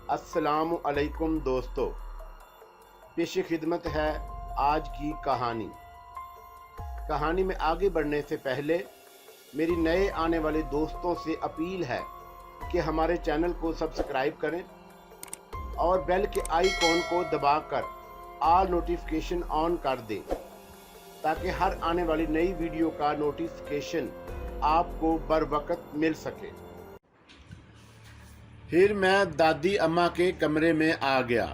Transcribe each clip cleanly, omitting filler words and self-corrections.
अस्सलाम अलैकुम दोस्तों, पेश खिदमत है आज की कहानी। कहानी में आगे बढ़ने से पहले मेरी नए आने वाले दोस्तों से अपील है कि हमारे चैनल को सब्सक्राइब करें और बेल के आइकॉन को दबाकर ऑल नोटिफिकेशन ऑन कर दें ताकि हर आने वाली नई वीडियो का नोटिफिकेशन आपको बर वक्त मिल सके। फिर मैं दादी अम्मा के कमरे में आ गया।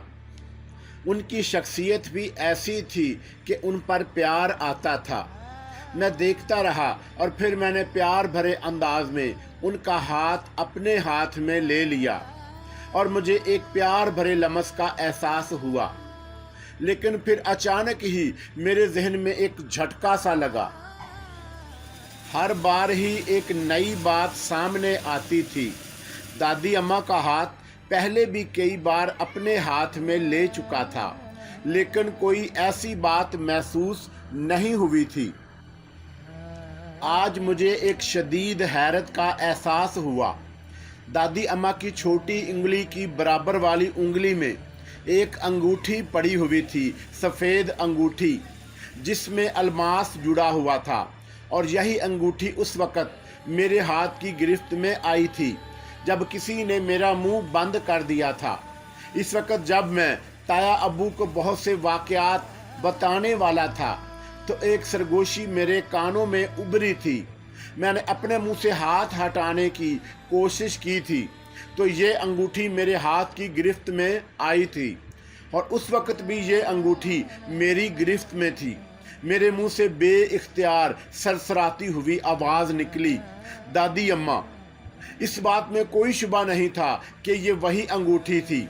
उनकी शख्सियत भी ऐसी थी कि उन पर प्यार आता था। मैं देखता रहा और फिर मैंने प्यार भरे अंदाज में उनका हाथ अपने हाथ में ले लिया और मुझे एक प्यार भरे लम्स का एहसास हुआ। लेकिन फिर अचानक ही मेरे जहन में एक झटका सा लगा। हर बार ही एक नई बात सामने आती थी। दादी अम्मा का हाथ पहले भी कई बार अपने हाथ में ले चुका था, लेकिन कोई ऐसी बात महसूस नहीं हुई थी। आज मुझे एक शदीद हैरत का एहसास हुआ। दादी अम्मा की छोटी उंगली की बराबर वाली उंगली में एक अंगूठी पड़ी हुई थी, सफ़ेद अंगूठी जिसमें अलमास जुड़ा हुआ था, और यही अंगूठी उस वक़्त मेरे हाथ की गिरफ्त में आई थी जब किसी ने मेरा मुंह बंद कर दिया था। इस वक्त जब मैं ताया अब्बू को बहुत से वाक़यात बताने वाला था तो एक सरगोशी मेरे कानों में उभरी थी। मैंने अपने मुंह से हाथ हटाने की कोशिश की थी तो ये अंगूठी मेरे हाथ की गिरफ्त में आई थी, और उस वक्त भी ये अंगूठी मेरी गिरफ्त में थी। मेरे मुंह से बेइख्तियार सरसराती हुई आवाज़ निकली, दादी अम्मा। इस बात में कोई शुबा नहीं था कि ये वही अंगूठी थी।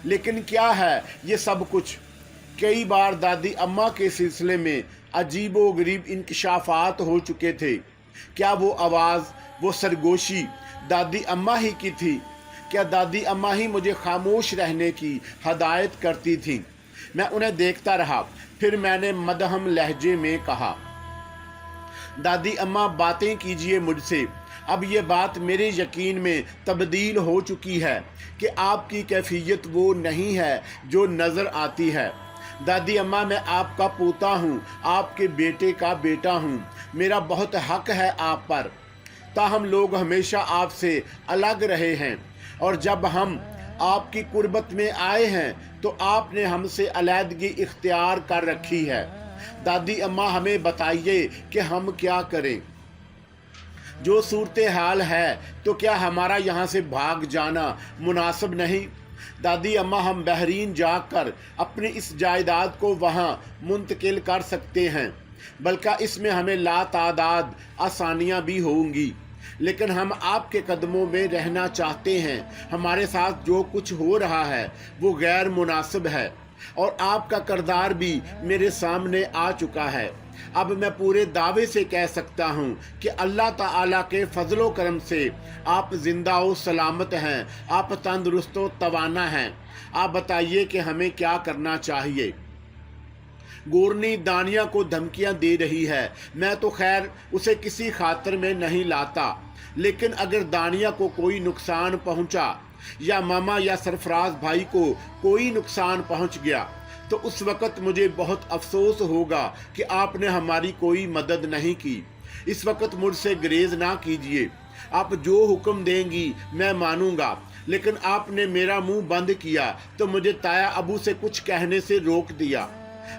लेकिन क्या है ये सब कुछ? कई बार दादी अम्मा के सिलसिले में अजीबो गरीब इंकशाफात हो चुके थे। क्या वो आवाज़, वो सरगोशी दादी अम्मा ही की थी? क्या दादी अम्मा ही मुझे खामोश रहने की हदायत करती थी? मैं उन्हें देखता रहा। फिर मैंने मदहम लहजे में कहा, दादी अम्मा बातें कीजिए मुझसे। अब ये बात मेरे यकीन में तब्दील हो चुकी है कि आपकी कैफियत वो नहीं है जो नज़र आती है। दादी अम्मा, मैं आपका पोता हूँ, आपके बेटे का बेटा हूँ। मेरा बहुत हक है आप पर। ताहम लोग हमेशा आपसे अलग रहे हैं, और जब हम आपकी कुर्बत में आए हैं तो आपने हमसे अलहदगी इख्तियार कर रखी है। दादी अम्मा, हमें बताइए कि हम क्या करें। जो सूरत हाल है तो क्या हमारा यहाँ से भाग जाना मुनासिब नहीं? दादी अम्मा, हम बहरीन जाकर अपनी इस जायदाद को वहाँ मुंतकिल कर सकते हैं, बल्कि इसमें हमें लातादाद आसानियाँ भी होंगी। लेकिन हम आपके कदमों में रहना चाहते हैं। हमारे साथ जो कुछ हो रहा है वो गैर मुनासिब है, और आपका किरदार भी मेरे सामने आ चुका है। अब मैं पूरे दावे से कह सकता हूँ कि अल्लाह ताला के फजलो करम से आप जिंदा व सलामत हैं, आप तंदुरुस्त व तवाना हैं। आप बताइए कि हमें क्या करना चाहिए। गोरनी दानिया को धमकियाँ दे रही है। मैं तो खैर उसे किसी खातर में नहीं लाता, लेकिन अगर दानिया को कोई नुकसान पहुँचा या मामा या सरफराज भाई को कोई नुकसान पहुँच गया तो उस वक़्त मुझे बहुत अफसोस होगा कि आपने हमारी कोई मदद नहीं की। इस वक़्त मुझसे गुरेज ना कीजिए। आप जो हुक्म देंगी मैं मानूंगा, लेकिन आपने मेरा मुंह बंद किया तो मुझे ताया अबू से कुछ कहने से रोक दिया।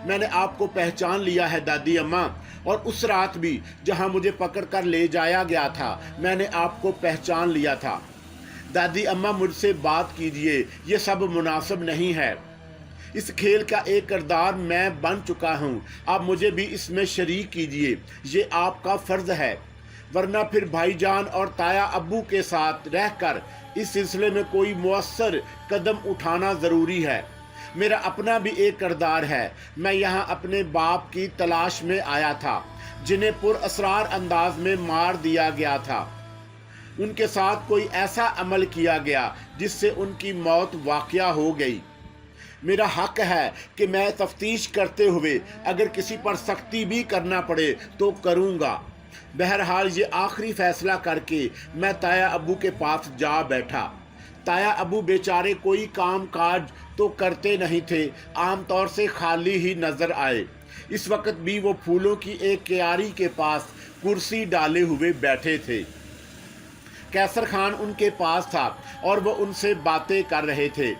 मैंने आपको पहचान लिया है दादी अम्मा, और उस रात भी जहां मुझे पकड़ कर ले जाया गया था मैंने आपको पहचान लिया था। दादी अम्मा, मुझसे बात कीजिए, ये सब मुनासिब नहीं है। इस खेल का एक किरदार मैं बन चुका हूँ, आप मुझे भी इसमें शरीक कीजिए। ये आपका फ़र्ज़ है, वरना फिर भाईजान और ताया अब्बू के साथ रहकर इस सिलसिले में कोई मुअस्सर कदम उठाना ज़रूरी है। मेरा अपना भी एक किरदार है। मैं यहाँ अपने बाप की तलाश में आया था जिन्हें पुरअसरार अंदाज में मार दिया गया था। उनके साथ कोई ऐसा अमल किया गया जिससे उनकी मौत वाक़या हो गई। मेरा हक है कि मैं तफ्तीश करते हुए अगर किसी पर सख्ती भी करना पड़े तो करूँगा। बहरहाल ये आखिरी फ़ैसला करके मैं ताया अब्बू के पास जा बैठा। ताया अबू बेचारे कोई काम काज तो करते नहीं थे, आम तौर से खाली ही नजर आए। इस वक्त भी वो फूलों की एक क्यारी के पास कुर्सी डाले हुए बैठे थे। कैसर खान उनके पास था और वो उनसे बातें कर रहे थे।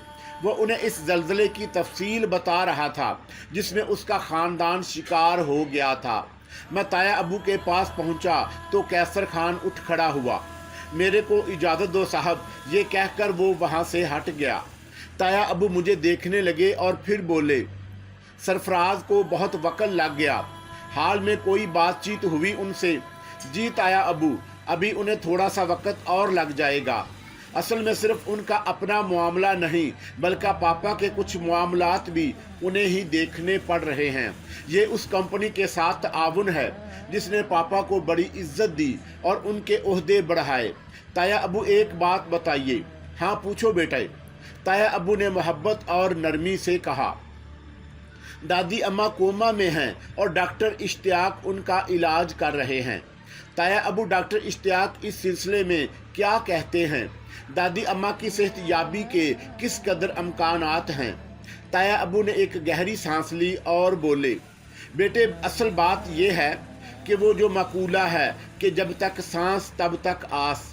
वो उन्हें इस जल्जले की तफसील बता रहा था जिसमें उसका ख़ानदान शिकार हो गया था। मैं ताया अबू के पास पहुंचा तो कैसर खान उठ खड़ा हुआ। मेरे को इजाज़त दो साहब, ये कहकर वो वहाँ से हट गया। ताया अबू मुझे देखने लगे और फिर बोले, सरफराज को बहुत वक़्त लग गया। हाल में कोई बातचीत हुई उनसे? जी ताया अबू, अभी उन्हें थोड़ा सा वक़्त और लग जाएगा। असल में सिर्फ उनका अपना मामला नहीं बल्कि पापा के कुछ मामलात भी उन्हें ही देखने पड़ रहे हैं। ये उस कंपनी के साथ ताउन है जिसने पापा को बड़ी इज्जत दी और उनके ओहदे बढ़ाए। ताया अबू एक बात बताइए। हाँ पूछो बेटे, ताया अबू ने मोहब्बत और नरमी से कहा। दादी अम्मा कोमा में हैं और डॉक्टर इश्तियाक उनका इलाज कर रहे हैं। ताया अबू डॉक्टर इश्तियाक इस सिलसिले में क्या कहते हैं? दादी अम्मा की सेहत याबी के किस कदर अमकानात हैं? ताया अबू ने एक गहरी सांस ली और बोले, बेटे असल बात यह है कि वो जो मकूला है कि जब तक सांस तब तक आस।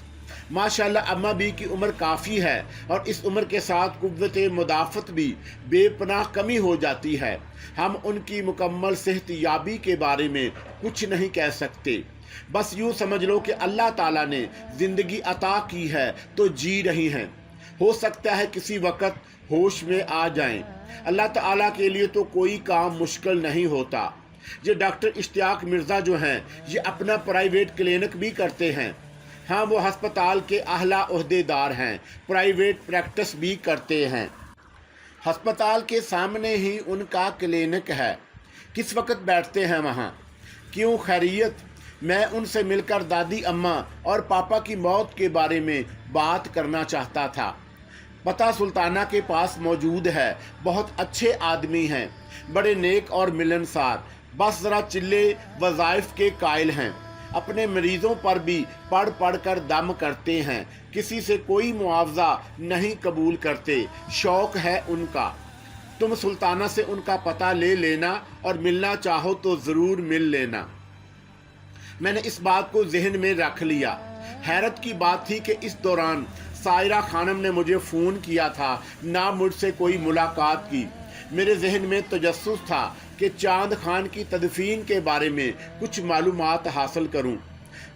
माशाल्लाह अम्मा भी की उम्र काफ़ी है और इस उम्र के साथ कुव्वत मुदाफ़त भी बेपनाह कमी हो जाती है। हम उनकी मुकम्मल सेहत याबी के बारे में कुछ नहीं कह सकते। बस यूँ समझ लो कि अल्लाह ताला ने ज़िंदगी अता की है तो जी रही हैं। हो सकता है किसी वक्त होश में आ जाएं। अल्लाह ताला के लिए तो कोई काम मुश्किल नहीं होता। ये डॉक्टर इश्तियाक मिर्ज़ा जो हैं ये अपना प्राइवेट क्लिनिक भी करते हैं। हाँ वो हस्पताल के आला ओहदेदार हैं, प्राइवेट प्रैक्टिस भी करते हैं। हस्पताल के सामने ही उनका क्लिनिक है। किस वक्त बैठते हैं वहाँ? क्यों खैरियत? मैं उनसे मिलकर दादी अम्मा और पापा की मौत के बारे में बात करना चाहता था। पता सुल्ताना के पास मौजूद है, बहुत अच्छे आदमी हैं, बड़े नेक और मिलनसार, बस ज़रा चिल्ले वज़ाइफ के कायल हैं। अपने मरीज़ों पर भी पढ़ पढ़ कर दम करते हैं, किसी से कोई मुआवजा नहीं कबूल करते, शौक़ है उनका। तुम सुल्ताना से उनका पता ले लेना और मिलना चाहो तो ज़रूर मिल लेना। मैंने इस बात को जहन में रख लिया। हैरत की बात थी कि इस दौरान सायरा खानम ने मुझे फ़ोन किया था, ना मुझसे कोई मुलाकात की। मेरे जहन में तजस्सुस था कि चांद खान की तदफीन के बारे में कुछ मालूमात हासिल करूं।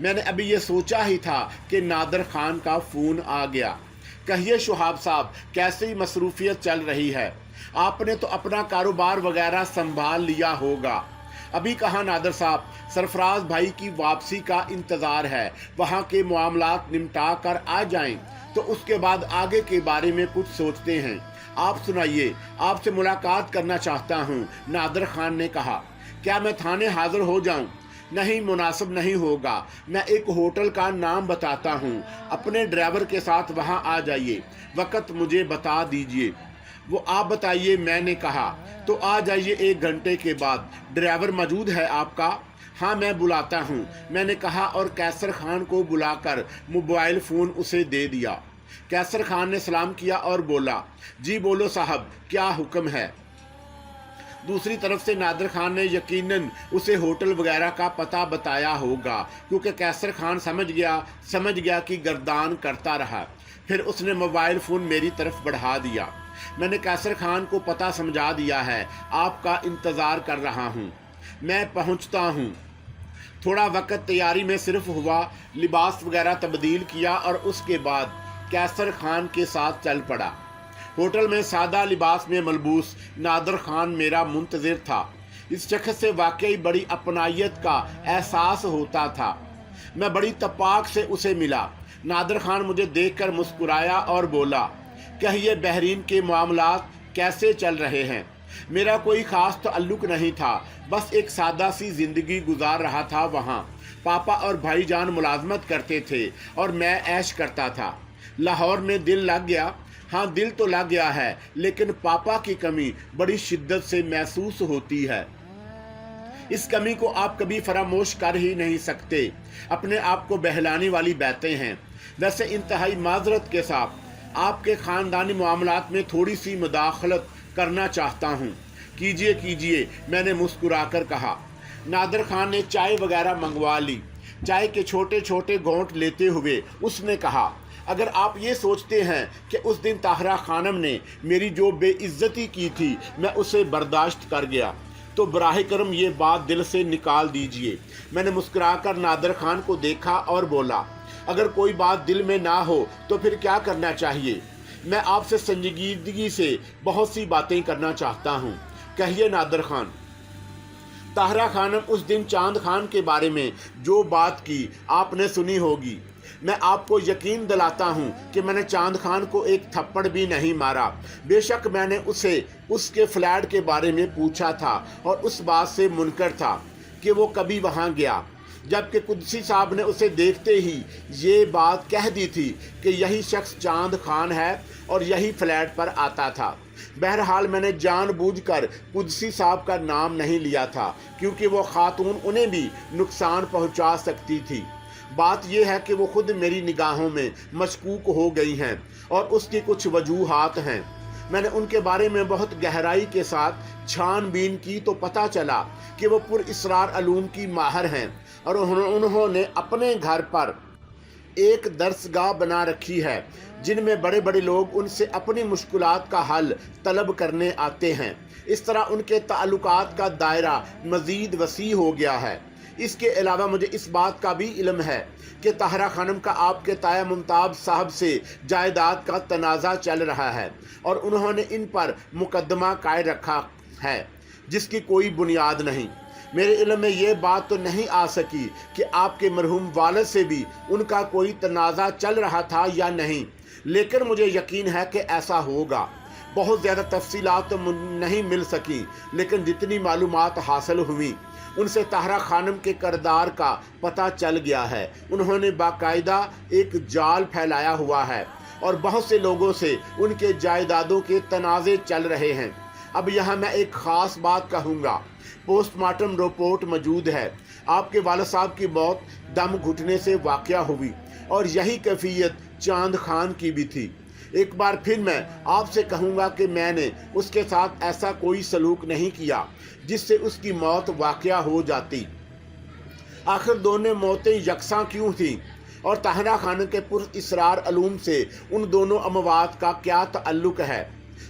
मैंने अभी ये सोचा ही था कि नादर खान का फ़ोन आ गया। कहिए शुहाब साहब, कैसी मसरूफियत चल रही है? आपने तो अपना कारोबार वगैरह संभाल लिया होगा। अभी कहाँ नादर साहब, सरफराज भाई की वापसी का इंतज़ार है। वहाँ के मामलात निपटा कर आ जाएं तो उसके बाद आगे के बारे में कुछ सोचते हैं। आप सुनाइए, आपसे मुलाकात करना चाहता हूँ, नादर खान ने कहा। क्या मैं थाने हाजिर हो जाऊँ? नहीं, मुनासिब नहीं होगा। मैं एक होटल का नाम बताता हूँ, अपने ड्राइवर के साथ वहाँ आ जाइए, वक़्त मुझे बता दीजिए। वो आप बताइए, मैंने कहा। तो आ जाइए 1 घंटे के बाद। ड्राइवर मौजूद है आपका? हाँ मैं बुलाता हूँ, मैंने कहा और कैसर खान को बुलाकर मोबाइल फ़ोन उसे दे दिया। कैसर खान ने सलाम किया और बोला, जी बोलो साहब, क्या हुक्म है? दूसरी तरफ से नादर खान ने यकीनन उसे होटल वगैरह का पता बताया होगा, क्योंकि कैसर खान समझ गया कि गर्दान करता रहा। फिर उसने मोबाइल फ़ोन मेरी तरफ बढ़ा दिया। मैंने कैसर खान को पता समझा दिया है, आपका इंतज़ार कर रहा हूँ, मैं पहुँचता हूँ। थोड़ा वक्त तैयारी में सिर्फ हुआ, लिबास वगैरह तब्दील किया और उसके बाद कैसर खान के साथ चल पड़ा। होटल में सादा लिबास में मलबूस नादर खान मेरा मुंतज़िर था। इस शख्स से वाकई बड़ी अपनायत का एहसास होता था। मैं बड़ी तपाक से उसे मिला। नादर खान मुझे देखकर मुस्कुराया और बोला, कहिए बहरीन के मामलात कैसे चल रहे हैं? मेरा कोई ख़ास ताल्लुक़ नहीं था, बस एक सादा सी ज़िंदगी गुजार रहा था वहाँ। पापा और भाईजान मुलाजमत करते थे और मैं ऐश करता था। लाहौर में दिल लग गया। हाँ दिल तो लग गया है, लेकिन पापा की कमी बड़ी शिद्दत से महसूस होती है। इस कमी को आप कभी फरामोश कर ही नहीं सकते। अपने आप को बहलाने वाली बातें हैं। वैसे इंतहाई माजरत के साथ आपके ख़ानदानी मामलात में थोड़ी सी मुदाखलत करना चाहता हूँ। कीजिए कीजिए, मैंने मुस्कुराकर कहा। नादर खान ने चाय वगैरह मंगवा ली। चाय के छोटे छोटे घोंट लेते हुए उसने कहा, अगर आप ये सोचते हैं कि उस दिन ताहरा खानम ने मेरी जो बेइज्जती की थी मैं उसे बर्दाश्त कर गया, तो बराह करम ये बात दिल से निकाल दीजिए। मैंने मुस्कुराकर नादर खान को देखा और बोला, अगर कोई बात दिल में ना हो तो फिर क्या करना चाहिए? मैं आपसे संजीदगी से बहुत सी बातें करना चाहता हूँ। कहिए नादर खान। ताहरा खानम उस दिन चांद खान के बारे में जो बात की आपने सुनी होगी। मैं आपको यकीन दिलाता हूँ कि मैंने चांद खान को एक थप्पड़ भी नहीं मारा। बेशक मैंने उसे उसके फ्लैट के बारे में पूछा था और उस बात से मुनकर था कि वो कभी वहाँ गया, जबकि कुद्सी साहब ने उसे देखते ही ये बात कह दी थी कि यही शख्स चांद खान है और यही फ्लैट पर आता था। बहरहाल मैंने जानबूझकर कुद्सी साहब का नाम नहीं लिया था, क्योंकि वो खातून उन्हें भी नुकसान पहुंचा सकती थी। बात यह है कि वो खुद मेरी निगाहों में मशकूक हो गई हैं और उसकी कुछ वजूहात हैं। मैंने उनके बारे में बहुत गहराई के साथ छानबीन की तो पता चला कि वो पुरइस्रार अलूम की माहिर हैं और उन्होंने अपने घर पर एक दर्सगाह बना रखी है जिनमें बड़े बड़े लोग उनसे अपनी मुश्किलात का हल तलब करने आते हैं। इस तरह उनके ताल्लुकात का दायरा मज़ीद वसी हो गया है। इसके अलावा मुझे इस बात का भी इल्म है कि ताहरा खानम का आपके ताया मुमताज़ साहब से जायदाद का तनाज़ा चल रहा है और उन्होंने इन पर मुकदमा कायम रखा है जिसकी कोई बुनियाद नहीं। मेरे इल्म में ये बात तो नहीं आ सकी कि आपके मरहूम वालिद से भी उनका कोई तनाज़ा चल रहा था या नहीं, लेकिन मुझे यकीन है कि ऐसा होगा। बहुत ज़्यादा तफसीलात तो नहीं मिल सकी, लेकिन जितनी मालूमात हासिल हुई उनसे ताहरा खानम के किरदार का पता चल गया है। उन्होंने बाकायदा एक जाल फैलाया हुआ है और बहुत से लोगों से उनके जायदादों के तनाज़े चल रहे हैं। अब यहाँ मैं एक ख़ास बात कहूँगा। पोस्टमार्टम रिपोर्ट मौजूद है। आपके वालिद साहब की मौत दम घुटने से वाक़या हुई और यही कैफियत चांद खान की भी थी। एक बार फिर मैं आपसे कहूँगा कि मैंने उसके साथ ऐसा कोई सलूक नहीं किया जिससे उसकी मौत वाक़या हो जाती। आखिर दोनों मौतें यकसां क्यों थीं और ताहरा खान के पुरइस्रार अलूम से उन दोनों अमवात का क्या ताल्लुक़ है?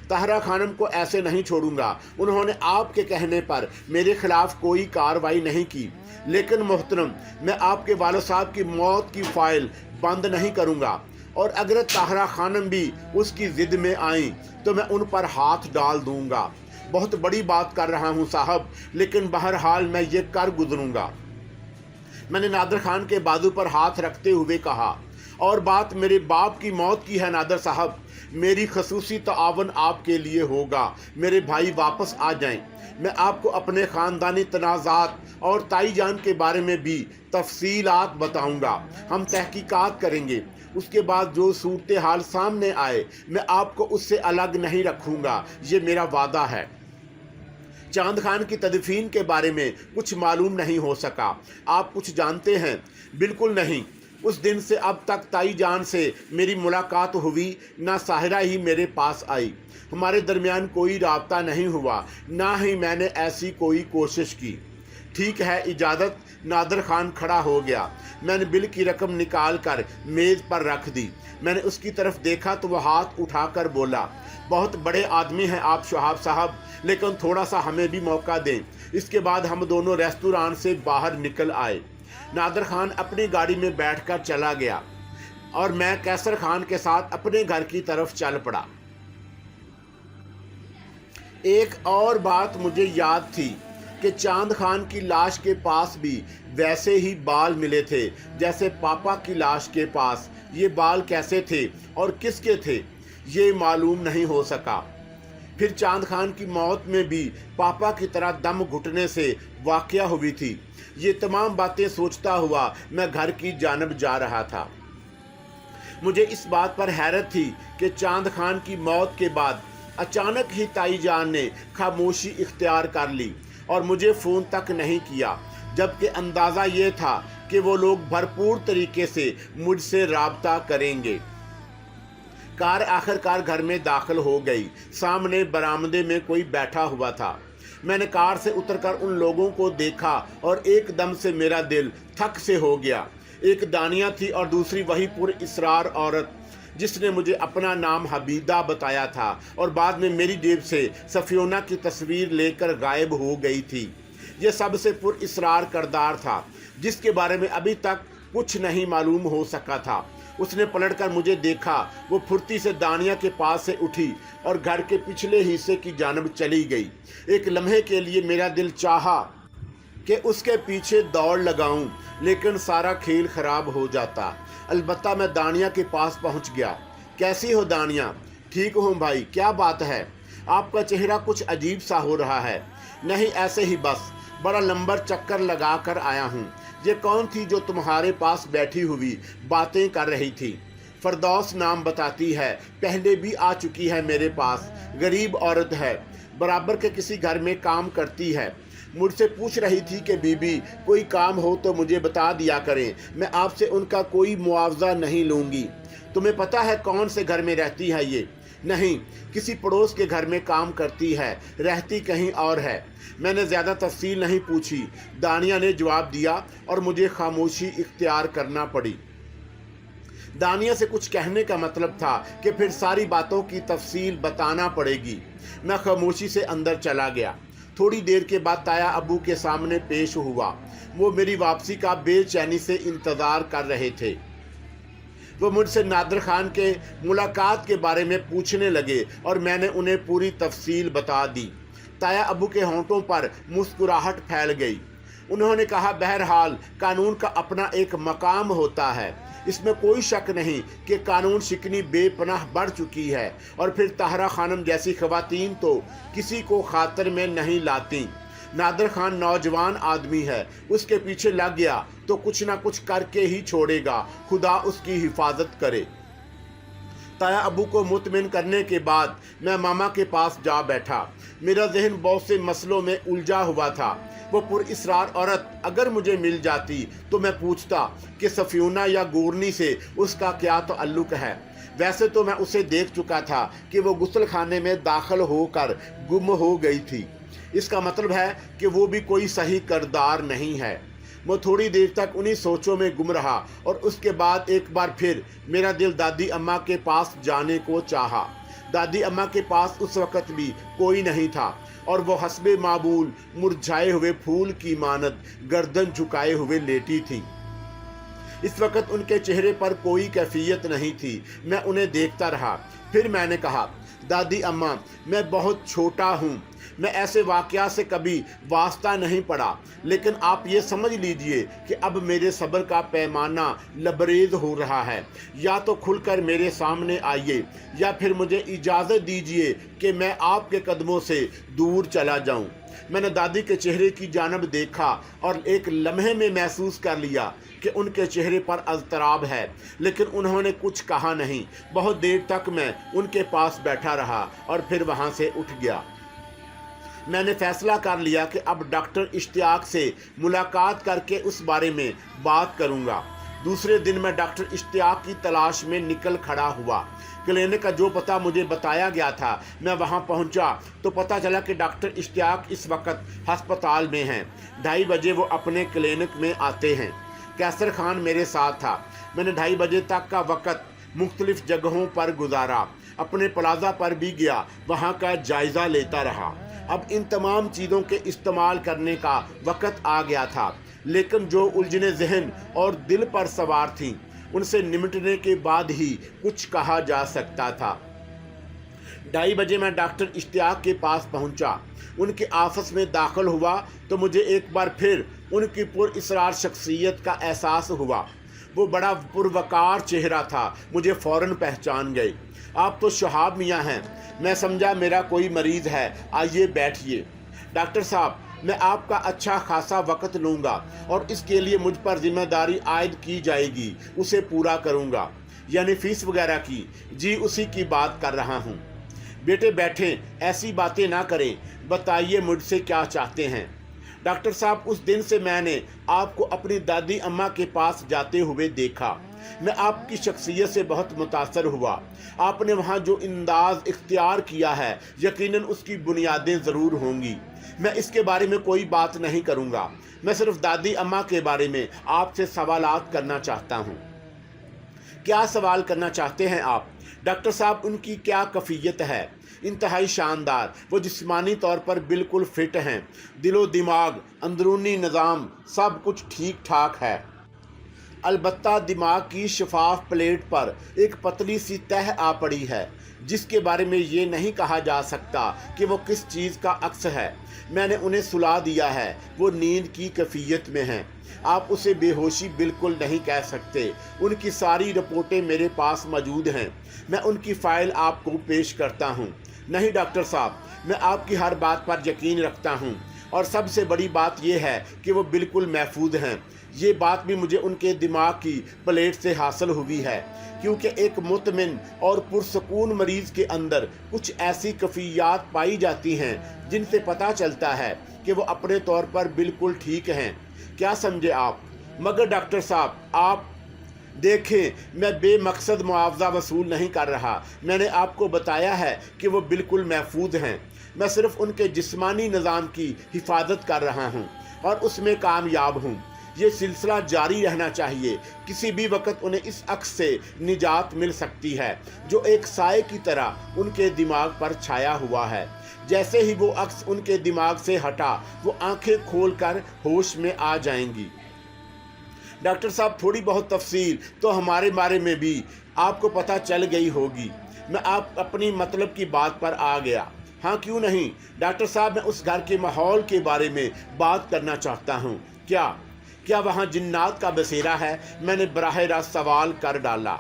ताहरा खानम को ऐसे नहीं छोड़ूंगा। उन्होंने आपके कहने पर मेरे खिलाफ कोई कार्रवाई नहीं की, लेकिन मोहतरम, मैं आपके वालिद साहब की मौत की फाइल बंद नहीं करूंगा और अगर ताहरा खानम भी उसकी ज़िद में आई तो मैं उन पर हाथ डाल दूंगा। बहुत बड़ी बात कर रहा हूं साहब, लेकिन बहरहाल मैं ये कर गुजरूंगा। मैंने नादर खान के बाजू पर हाथ रखते हुए कहा, और बात मेरे बाप की मौत की है नादर साहब। मेरी खसूसी तावन आपके लिए होगा। मेरे भाई वापस आ जाएं। मैं आपको अपने ख़ानदानी तनाज़ात और ताई जान के बारे में भी तफसीलात बताऊंगा। हम तहकीकात करेंगे। उसके बाद जो सूरत हाल सामने आए मैं आपको उससे अलग नहीं रखूँगा, ये मेरा वादा है। चांद खान की तदफीन के बारे में कुछ मालूम नहीं हो सका। आप कुछ जानते हैं? बिल्कुल नहीं। उस दिन से अब तक ताई जान से मेरी मुलाकात हुई ना साहिरा ही मेरे पास आई। हमारे दरमियान कोई राब्ता नहीं हुआ, ना ही मैंने ऐसी कोई कोशिश की। ठीक है, इजाज़त। नादर खान खड़ा हो गया। मैंने बिल की रकम निकाल कर मेज़ पर रख दी। मैंने उसकी तरफ देखा तो वह हाथ उठाकर बोला, बहुत बड़े आदमी हैं आप शहाब साहब, लेकिन थोड़ा सा हमें भी मौका दें। इसके बाद हम दोनों रेस्तोरां से बाहर निकल आए। नादर खान अपनी गाड़ी में बैठकर चला गया और मैं कैसर खान के साथ अपने घर की तरफ चल पड़ा। एक और बात मुझे याद थी कि चांद खान की लाश के पास भी वैसे ही बाल मिले थे जैसे पापा की लाश के पास। ये बाल कैसे थे और किसके थे ये मालूम नहीं हो सका। फिर चांद खान की मौत में भी पापा की तरह दम घुटने से वाक़या हुई थी। ये तमाम बातें सोचता हुआ मैं घर की जानब जा रहा था। मुझे इस बात पर हैरत थी कि चांद खान की मौत के बाद अचानक ही ताई जान ने खामोशी इख्तियार कर ली और मुझे फ़ोन तक नहीं किया, जबकि अंदाज़ा ये था कि वो लोग भरपूर तरीके से मुझसे राब्ता करेंगे। कार आखिरकार घर में दाखिल हो गई। सामने बरामदे में कोई बैठा हुआ था। मैंने कार से उतरकर उन लोगों को देखा और एकदम से मेरा दिल थक से हो गया। एक दानिया थी और दूसरी वही पुरइसरार औरत जिसने मुझे अपना नाम हबीदा बताया था और बाद में मेरी जेब से सफियोना की तस्वीर लेकर गायब हो गई थी। यह सबसे पुरइसरार किरदार था जिसके बारे में अभी तक कुछ नहीं मालूम हो सका था। उसने पलटकर मुझे देखा। वो फुर्ती से दानिया के पास से उठी और घर के पिछले हिस्से की जानब चली गई। एक लम्हे के लिए मेरा दिल चाहा कि उसके पीछे दौड़ लगाऊं, लेकिन सारा खेल खराब हो जाता। अलबत्ता मैं दानिया के पास पहुंच गया। कैसी हो दानिया? ठीक हूँ भाई, क्या बात है? आपका चेहरा कुछ अजीब सा हो रहा है। नहीं, ऐसे ही बस, बड़ा लंबर चक्कर लगा कर आया हूँ। ये कौन थी जो तुम्हारे पास बैठी हुई बातें कर रही थी? फरदौस नाम बताती है, पहले भी आ चुकी है मेरे पास। गरीब औरत है, बराबर के किसी घर में काम करती है। मुझसे पूछ रही थी कि बीबी कोई काम हो तो मुझे बता दिया करें, मैं आपसे उनका कोई मुआवजा नहीं लूँगी। तुम्हें पता है कौन से घर में रहती है ये? नहीं, किसी पड़ोस के घर में काम करती है, रहती कहीं और है। मैंने ज़्यादा तफसील नहीं पूछी। दानिया ने जवाब दिया और मुझे खामोशी इख्तियार करना पड़ी। दानिया से कुछ कहने का मतलब था कि फिर सारी बातों की तफसील बताना पड़ेगी। मैं खामोशी से अंदर चला गया। थोड़ी देर के बाद ताया अबू के सामने पेश हुआ। वो मेरी वापसी का बेचैनी से इंतज़ार कर रहे थे। वो मुझसे नादिर खान के मुलाकात के बारे में पूछने लगे और मैंने उन्हें पूरी तफसील बता दी। ताया अबू के होंठों पर मुस्कुराहट फैल गई। उन्होंने कहा, बहरहाल कानून का अपना एक मकाम होता है। इसमें कोई शक नहीं कि कानून शिकनी बेपनाह बढ़ चुकी है और फिर ताहरा खानम जैसी खवातीन तो किसी को खातर में नहीं लाती। नादिर खान नौजवान आदमी है, उसके पीछे लग गया तो कुछ ना कुछ करके ही छोड़ेगा। खुदा उसकी हिफाजत करे। ताया अबू को मुतमिन करने के बाद मैं मामा के पास जा बैठा। मेरा जहन बहुत से मसलों में उलझा हुआ था। वो पुरइसरार औरत अगर मुझे मिल जाती तो मैं पूछता कि सफियोना या गूरनी से उसका क्या ताल्लुक है। वैसे तो मैं उसे देख चुका था कि वो गुस्ल खाने में दाखिल होकर गुम हो गई थी। इसका मतलब है कि वो भी कोई सही किरदार नहीं है। वो थोड़ी देर तक उन्हीं सोचों में गुम रहा और उसके बाद एक बार फिर मेरा दिल दादी अम्मा के पास जाने को चाहा। दादी अम्मा के पास उस वक़्त भी कोई नहीं था और वो हस्बे मामूल मुरझाए हुए फूल की मानद गर्दन झुकाए हुए लेटी थी। इस वक्त उनके चेहरे पर कोई कैफियत नहीं थी। मैं उन्हें देखता रहा। फिर मैंने कहा, दादी अम्मा, मैं बहुत छोटा हूँ, मैं ऐसे वाक़या से कभी वास्ता नहीं पड़ा, लेकिन आप ये समझ लीजिए कि अब मेरे सब्र का पैमाना लबरेज हो रहा है। या तो खुलकर मेरे सामने आइए या फिर मुझे इजाज़त दीजिए कि मैं आपके कदमों से दूर चला जाऊं। मैंने दादी के चेहरे की जानब देखा और एक लम्हे में महसूस कर लिया कि उनके चेहरे पर अज़तराब है, लेकिन उन्होंने कुछ कहा नहीं। बहुत देर तक मैं उनके पास बैठा रहा और फिर वहाँ से उठ गया। मैंने फैसला कर लिया कि अब डॉक्टर इश्तियाक से मुलाकात करके उस बारे में बात करूँगा। दूसरे दिन मैं डॉक्टर इश्तियाक की तलाश में निकल खड़ा हुआ। क्लिनिक का जो पता मुझे बताया गया था, मैं वहां पहुंचा तो पता चला कि डॉक्टर इश्तियाक इस वक्त हस्पताल में हैं। 2:30 बजे वो अपने क्लिनिक में आते हैं। कैसर खान मेरे साथ था। मैंने 2:30 बजे तक का वक्त मुख्तलिफ जगहों पर गुजारा। अपने प्लाजा पर भी गया, वहाँ का जायज़ा लेता रहा। अब इन तमाम चीज़ों के इस्तेमाल करने का वक़्त आ गया था, लेकिन जो उलझने जहन और दिल पर सवार थीं उनसे निमटने के बाद ही कुछ कहा जा सकता था। 2:30 बजे मैं डॉक्टर इश्तियाक के पास पहुंचा। उनके ऑफिस में दाखिल हुआ तो मुझे एक बार फिर उनकी पुरइसरार शख्सियत का एहसास हुआ। वो बड़ा पुरवकार चेहरा था। मुझे फ़ौरन पहचान गए। आप तो शहाब मियाँ हैं। मैं समझा मेरा कोई मरीज़ है, आइए बैठिए। डॉक्टर साहब, मैं आपका अच्छा खासा वक्त लूँगा और इसके लिए मुझ पर जिम्मेदारी आयद की जाएगी, उसे पूरा करूँगा। यानी फ़ीस वगैरह की? जी, उसी की बात कर रहा हूँ। बेटे बैठें, ऐसी बातें ना करें, बताइए मुझसे क्या चाहते हैं। डॉक्टर साहब, उस दिन से मैंने आपको अपनी दादी अम्मा के पास जाते हुए देखा। میں آپ کی شخصیت سے بہت متاثر ہوا۔ آپ نے وہاں جو انداز اختیار کیا ہے یقیناً اس کی بنیادیں ضرور ہوں گی۔ میں اس کے بارے میں کوئی بات نہیں کروں گا، میں صرف دادی اماں کے بارے میں آپ سے سوالات کرنا چاہتا ہوں۔ کیا سوال کرنا چاہتے ہیں آپ؟ ڈاکٹر صاحب، ان کی کیا کیفیت ہے؟ انتہائی شاندار، وہ جسمانی طور پر بالکل فٹ ہیں، دل و دماغ، اندرونی نظام سب کچھ ٹھیک ٹھاک ہے۔ البتہ دماغ کی شفاف پلیٹ پر ایک پتلی سی تہ آ پڑی ہے جس کے بارے میں یہ نہیں کہا جا سکتا کہ وہ کس چیز کا عکس ہے۔ میں نے انہیں سلا دیا ہے، وہ نیند کی کیفیت میں ہیں۔ آپ اسے بے ہوشی بالکل نہیں کہہ سکتے۔ ان کی ساری رپورٹیں میرے پاس موجود ہیں، میں ان کی فائل آپ کو پیش کرتا ہوں۔ نہیں ڈاکٹر صاحب، میں آپ کی ہر بات پر یقین رکھتا ہوں، اور سب سے بڑی بات یہ ہے کہ وہ بالکل محفوظ ہیں۔ یہ بات بھی مجھے ان کے دماغ کی پلیٹ سے حاصل ہوئی ہے، کیونکہ ایک مطمئن اور پرسکون مریض کے اندر کچھ ایسی کیفیات پائی جاتی ہیں جن سے پتہ چلتا ہے کہ وہ اپنے طور پر بالکل ٹھیک ہیں۔ کیا سمجھے آپ؟ مگر ڈاکٹر صاحب، آپ دیکھیں، میں بے مقصد معاوضہ وصول نہیں کر رہا۔ میں نے آپ کو بتایا ہے کہ وہ بالکل محفوظ ہیں۔ میں صرف ان کے جسمانی نظام کی حفاظت کر رہا ہوں اور اس میں کامیاب ہوں۔ یہ سلسلہ جاری رہنا چاہیے۔ کسی بھی وقت انہیں اس عکس سے نجات مل سکتی ہے جو ایک سائے کی طرح ان کے دماغ پر چھایا ہوا ہے۔ جیسے ہی وہ عکس ان کے دماغ سے ہٹا، وہ آنکھیں کھول کر ہوش میں آ جائیں گی۔ ڈاکٹر صاحب، تھوڑی بہت تفصیل تو ہمارے بارے میں بھی آپ کو پتہ چل گئی ہوگی۔ میں آپ اپنی مطلب کی بات پر آ گیا۔ ہاں، کیوں نہیں ڈاکٹر صاحب، میں اس گھر کے ماحول کے بارے میں بات کرنا چاہتا ہوں۔ کیا وہاں جنات کا بسیرا ہے؟ میں نے براہ راست سوال کر ڈالا۔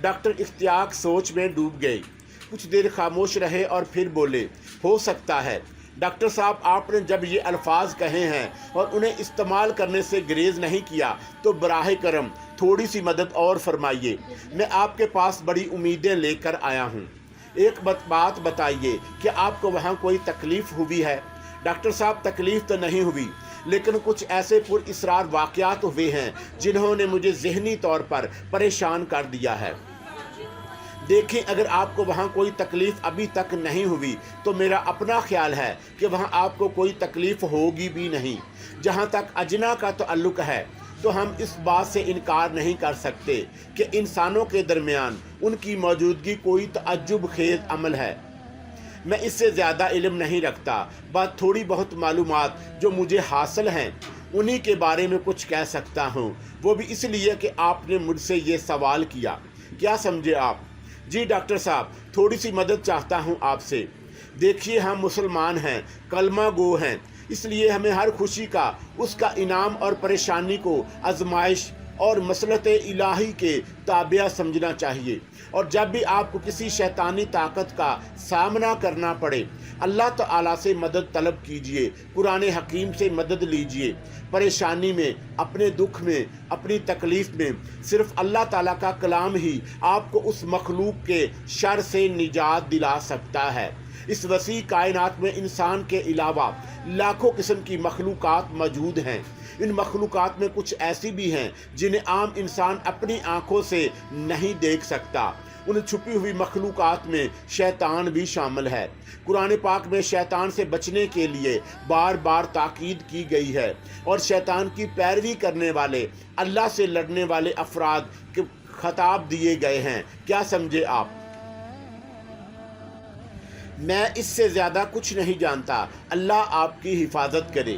ڈاکٹر اشتیاق سوچ میں ڈوب گئے، کچھ دیر خاموش رہے اور پھر بولے، ہو سکتا ہے۔ ڈاکٹر صاحب، آپ نے جب یہ الفاظ کہے ہیں اور انہیں استعمال کرنے سے گریز نہیں کیا تو براہ کرم تھوڑی سی مدد اور فرمائیے۔ میں آپ کے پاس بڑی امیدیں لے کر آیا ہوں۔ ایک بات بتائیے کہ آپ کو وہاں کوئی تکلیف ہوئی ہے؟ ڈاکٹر صاحب، تکلیف تو نہیں ہوئی، لیکن کچھ ایسے پر اسرار واقعات ہوئے ہیں جنہوں نے مجھے ذہنی طور پر پریشان کر دیا ہے۔ دیکھیں، اگر آپ کو وہاں کوئی تکلیف ابھی تک نہیں ہوئی تو میرا اپنا خیال ہے کہ وہاں آپ کو کوئی تکلیف ہوگی بھی نہیں۔ جہاں تک اجنا کا تعلق ہے تو ہم اس بات سے انکار نہیں کر سکتے کہ انسانوں کے درمیان ان کی موجودگی کوئی تعجب خیز عمل ہے۔ میں اس سے زیادہ علم نہیں رکھتا، بس تھوڑی بہت معلومات جو مجھے حاصل ہیں انہی کے بارے میں کچھ کہہ سکتا ہوں، وہ بھی اس لیے کہ آپ نے مجھ سے یہ سوال کیا۔ کیا سمجھے آپ؟ جی ڈاکٹر صاحب، تھوڑی سی مدد چاہتا ہوں آپ سے۔ دیکھیے، ہم مسلمان ہیں، کلمہ گو ہیں، اس لیے ہمیں ہر خوشی کا، اس کا انعام اور پریشانی کو آزمائش اور مصلحت الہی کے تابع سمجھنا چاہیے۔ اور جب بھی آپ کو کسی شیطانی طاقت کا سامنا کرنا پڑے، اللہ تعالیٰ سے مدد طلب کیجئے، قرآن حکیم سے مدد لیجئے۔ پریشانی میں، اپنے دکھ میں، اپنی تکلیف میں صرف اللہ تعالیٰ کا کلام ہی آپ کو اس مخلوق کے شر سے نجات دلا سکتا ہے۔ اس وسیع کائنات میں انسان کے علاوہ لاکھوں قسم کی مخلوقات موجود ہیں۔ ان مخلوقات میں کچھ ایسی بھی ہیں جنہیں عام انسان اپنی آنکھوں سے نہیں دیکھ سکتا۔ ان چھپی ہوئی مخلوقات میں شیطان بھی شامل ہے۔ قرآن پاک میں شیطان سے بچنے کے لیے بار بار تاکید کی گئی ہے، اور شیطان کی پیروی کرنے والے، اللہ سے لڑنے والے افراد کے خطاب دیے گئے ہیں۔ کیا سمجھے آپ؟ میں اس سے زیادہ کچھ نہیں جانتا۔ اللہ آپ کی حفاظت کرے۔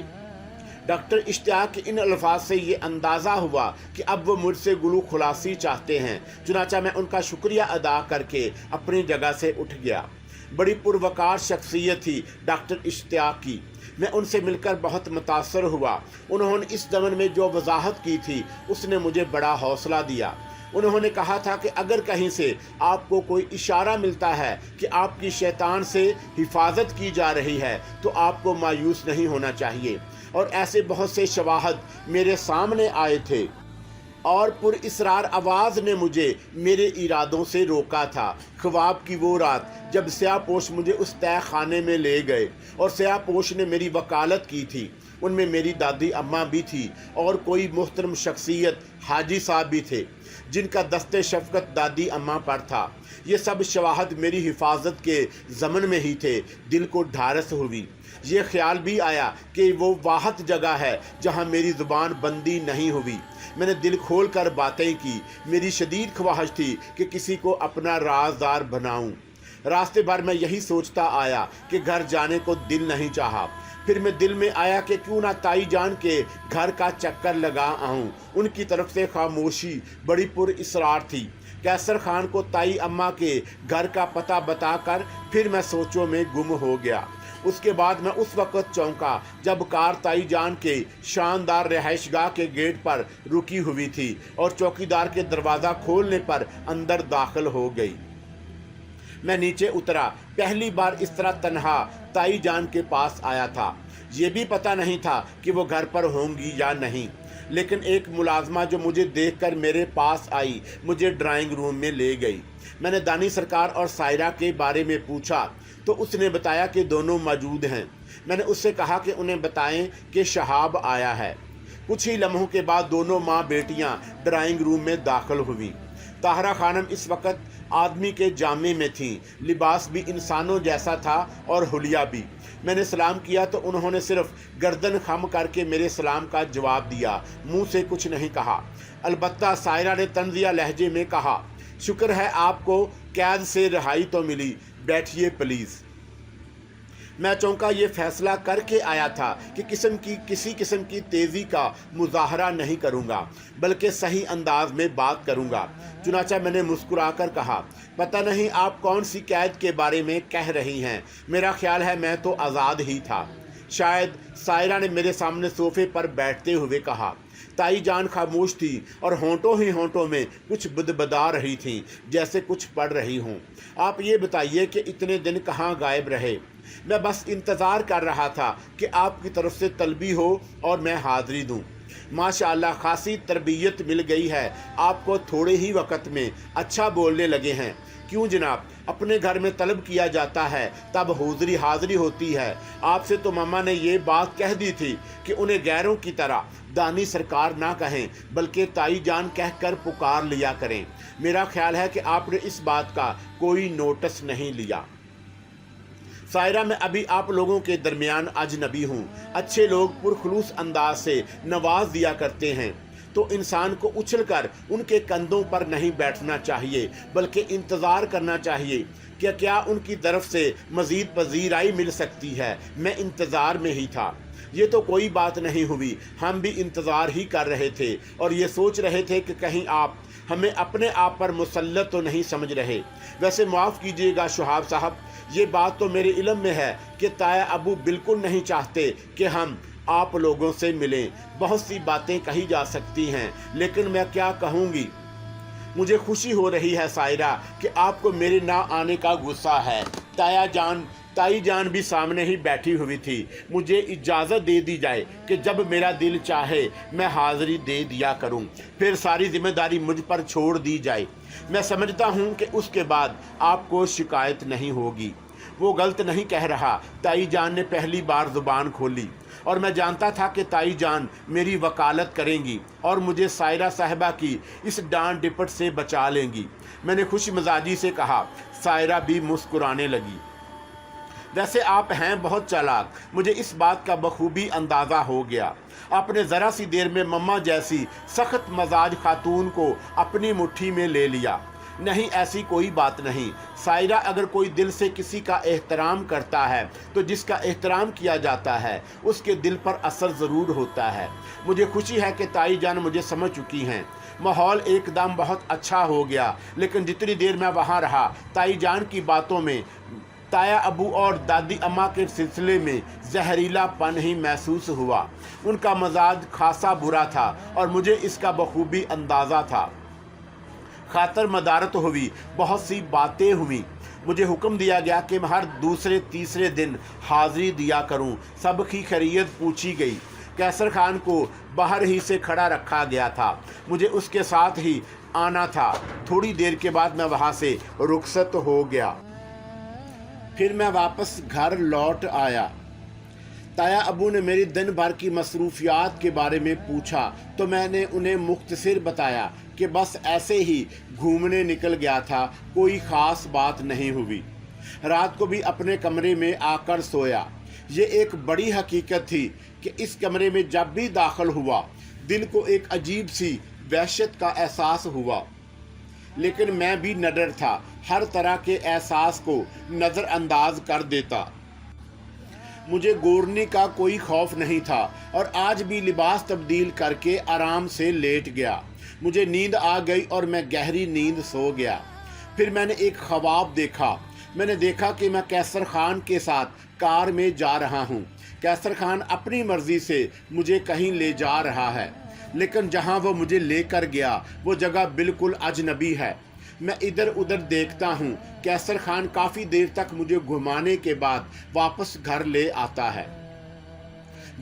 ڈاکٹر اشتیاق کے ان الفاظ سے یہ اندازہ ہوا کہ اب وہ مجھ سے گلو خلاصی چاہتے ہیں، چنانچہ میں ان کا شکریہ ادا کر کے اپنی جگہ سے اٹھ گیا۔ بڑی پروقار شخصیت تھی ڈاکٹر اشتیاق کی، میں ان سے مل کر بہت متاثر ہوا۔ انہوں نے اس ضمن میں جو وضاحت کی تھی اس نے مجھے بڑا حوصلہ دیا۔ انہوں نے کہا تھا کہ اگر کہیں سے آپ کو کوئی اشارہ ملتا ہے کہ آپ کی شیطان سے حفاظت کی جا رہی ہے تو آپ کو مایوس نہیں ہونا چاہیے، اور ایسے بہت سے شواہد میرے سامنے آئے تھے، اور پر اسرار آواز نے مجھے میرے ارادوں سے روکا تھا۔ خواب کی وہ رات جب سیاہ پوش مجھے اس تہہ خانے میں لے گئے اور سیاہ پوش نے میری وکالت کی تھی، ان میں میری دادی اماں بھی تھی اور کوئی محترم شخصیت हाजी साहब भी थे जिनका दस्ते शफकत दादी अम्मा पर था। ये सब शवाहद मेरी हिफाजत के ज़मन में ही थे। दिल को ढारस हुई। ये ख्याल भी आया कि वो वाहद जगह है जहाँ मेरी ज़ुबान बंदी नहीं हुई। मैंने दिल खोल कर बातें की। मेरी शदीद ख्वाहिश थी कि किसी को अपना राजदार बनाऊं। रास्ते भर मैं यही सोचता आया कि घर जाने को दिल नहीं चाहा। फिर मैं दिल में आया कि क्यों ना ताई जान के घर का चक्कर लगा आऊं। उनकी तरफ से खामोशी बड़ी पुरइसरार थी। कैसर खान को ताई अम्मा के घर का पता बताकर फिर मैं सोचों में गुम हो गया। उसके बाद मैं उस वक़्त चौंका जब कार ताई जान के शानदार रिहाइशगाह के गेट पर रुकी हुई थी और चौकीदार के दरवाज़ा खोलने पर अंदर दाखिल हो गई। मैं नीचे उतरा। पहली बार इस तरह तन्हा ताई जान के पास आया था। ये भी पता नहीं था कि वो घर पर होंगी या नहीं, लेकिन एक मुलाजमा जो मुझे देखकर मेरे पास आई मुझे ड्राइंग रूम में ले गई। मैंने दानी सरकार और सायरा के बारे में पूछा तो उसने बताया कि दोनों मौजूद हैं। मैंने उससे कहा कि उन्हें बताएं कि शहाब आया है। कुछ ही लम्हों के बाद दोनों माँ बेटियाँ ड्राइंग रूम में दाखिल हुई। ताहरा खानम इस वक्त आदमी के जामे में थी। लिबास भी इंसानों जैसा था और हुलिया भी। मैंने सलाम किया तो उन्होंने सिर्फ गर्दन खम करके मेरे सलाम का जवाब दिया, मुंह से कुछ नहीं कहा। अलबत्ता सायरा ने तंजिया लहजे में कहा, शुक्र है आपको कैद से रिहाई तो मिली, बैठिए प्लीज़। मैं चौंका। ये फैसला करके आया था कि किसी किस्म की तेज़ी का मुजाहरा नहीं करूँगा, बल्कि सही अंदाज में बात करूँगा। चुनाचा मैंने मुस्कुराकर कहा, पता नहीं आप कौन सी कैद के बारे में कह रही हैं। मेरा ख्याल है मैं तो आज़ाद ही था। शायद। सायरा ने मेरे सामने सोफे पर बैठते हुए कहा। ताई जान खामोश थी और होंठों ही होंठों में कुछ बदबदा रही थी, जैसे कुछ पढ़ रही हूँ। आप ये बताइए कि इतने दिन कहाँ गायब रहे? मैं बस इंतज़ार कर रहा था कि आपकी तरफ से तलबी हो और मैं हाज़िरी दूँ। माशाअल्लाह खासी तरबियत मिल गई है आपको, थोड़े ही वक्त में अच्छा बोलने लगे हैं। क्यों जनाब, अपने घर में तलब किया जाता है तब हुज़री हाज़िरी होती है। आपसे तो मम्मा ने ये बात कह दी थी कि उन्हें गैरों की तरह दानी सरकार ना कहें, बल्कि ताई जान कहकर पुकार लिया करें। मेरा ख्याल है कि आपने इस बात का कोई नोटिस नहीं लिया। सायरा, मैं अभी आप लोगों के दरमियान अजनबी हूँ। अच्छे लोग पुरखलूस अंदाज से नवाज दिया करते हैं तो इंसान को उछलकर उनके कंधों पर नहीं बैठना चाहिए, बल्कि इंतज़ार करना चाहिए कि क्या उनकी तरफ से मज़ीद पजीराई मिल सकती है। मैं इंतज़ार में ही था। ये तो कोई बात नहीं हुई। हम भी इंतज़ार ही कर रहे थे और ये सोच रहे थे कि कहीं आप हमें अपने आप पर मुसल्लत तो नहीं समझ रहे। वैसे माफ़ कीजिएगा शुहाब साहब, ये बात तो मेरे इल्म में है कि ताया अबू बिल्कुल नहीं चाहते कि हम आप लोगों से मिलें। बहुत सी बातें कही जा सकती हैं, लेकिन मैं क्या कहूँगी। मुझे खुशी हो रही है सायरा कि आपको मेरे ना आने का गुस्सा है। ताई जान भी सामने ही बैठी हुई थी। मुझे इजाज़त दे दी जाए कि जब मेरा दिल चाहे मैं हाज़िरी दे दिया करूं, फिर सारी जिम्मेदारी मुझ पर छोड़ दी जाए। मैं समझता हूं कि उसके बाद आपको शिकायत नहीं होगी। वो गलत नहीं कह रहा। ताई जान ने पहली बार ज़ुबान खोली और मैं जानता था कि ताई जान मेरी वकालत करेंगी और मुझे सायरा साहिबा की इस डांट डिपट से बचा लेंगी। मैंने खुश मिजाजी से कहा। सायरा भी मुस्कुराने लगी। वैसे आप हैं बहुत चालाक, मुझे इस बात का बखूबी अंदाज़ा हो गया। आपने ज़रा सी देर में मम्मा जैसी सख्त मजाज खातून को अपनी मुट्ठी में ले लिया। नहीं, ऐसी कोई बात नहीं। सायरा, अगर कोई दिल से किसी का एहतराम करता है तो जिसका एहतराम किया जाता है उसके दिल पर असर ज़रूर होता है। मुझे खुशी है कि ताई जान मुझे समझ चुकी हैं। माहौल एकदम बहुत अच्छा हो गया, लेकिन जितनी देर मैं वहाँ रहा ताई जान की बातों में ताया अबू और दादी अम्मा के सिलसिले में जहरीलापन ही महसूस हुआ। उनका मजाज खासा बुरा था और मुझे इसका बखूबी अंदाज़ा था। खातर मदारत हुई, बहुत सी बातें हुई। मुझे हुक्म दिया गया कि मैं हर दूसरे तीसरे दिन हाज़िरी दिया करूं। सबकी खैरियत पूछी गई। कैसर खान को बाहर ही से खड़ा रखा गया था। मुझे उसके साथ ही आना था। थोड़ी देर के बाद मैं वहाँ से रुखसत हो गया। फिर मैं वापस घर लौट आया। ताया अबू ने मेरी दिन भर की मसरूफियात के बारे में पूछा तो मैंने उन्हें मुख्तसर बताया कि बस ऐसे ही घूमने निकल गया था, कोई ख़ास बात नहीं हुई। रात को भी अपने कमरे में आकर सोया। ये एक बड़ी हकीकत थी कि इस कमरे में जब भी दाखिल हुआ दिल को एक अजीब सी वहशत का एहसास हुआ, लेकिन मैं भी निडर था, हर तरह के एहसास को नज़रअंदाज कर देता। मुझे गोरने का कोई खौफ नहीं था और आज भी लिबास तब्दील करके आराम से लेट गया। मुझे नींद आ गई और मैं गहरी नींद सो गया। फिर मैंने एक ख्वाब देखा। मैंने देखा कि मैं कैसर खान के साथ कार में जा रहा हूँ। कैसर खान अपनी मर्जी से मुझे कहीं ले जा रहा है, लेकिन जहाँ वो मुझे लेकर गया वो जगह बिल्कुल अजनबी है। मैं इधर उधर देखता हूँ। कैसर खान काफ़ी देर तक मुझे घुमाने के बाद वापस घर ले आता है।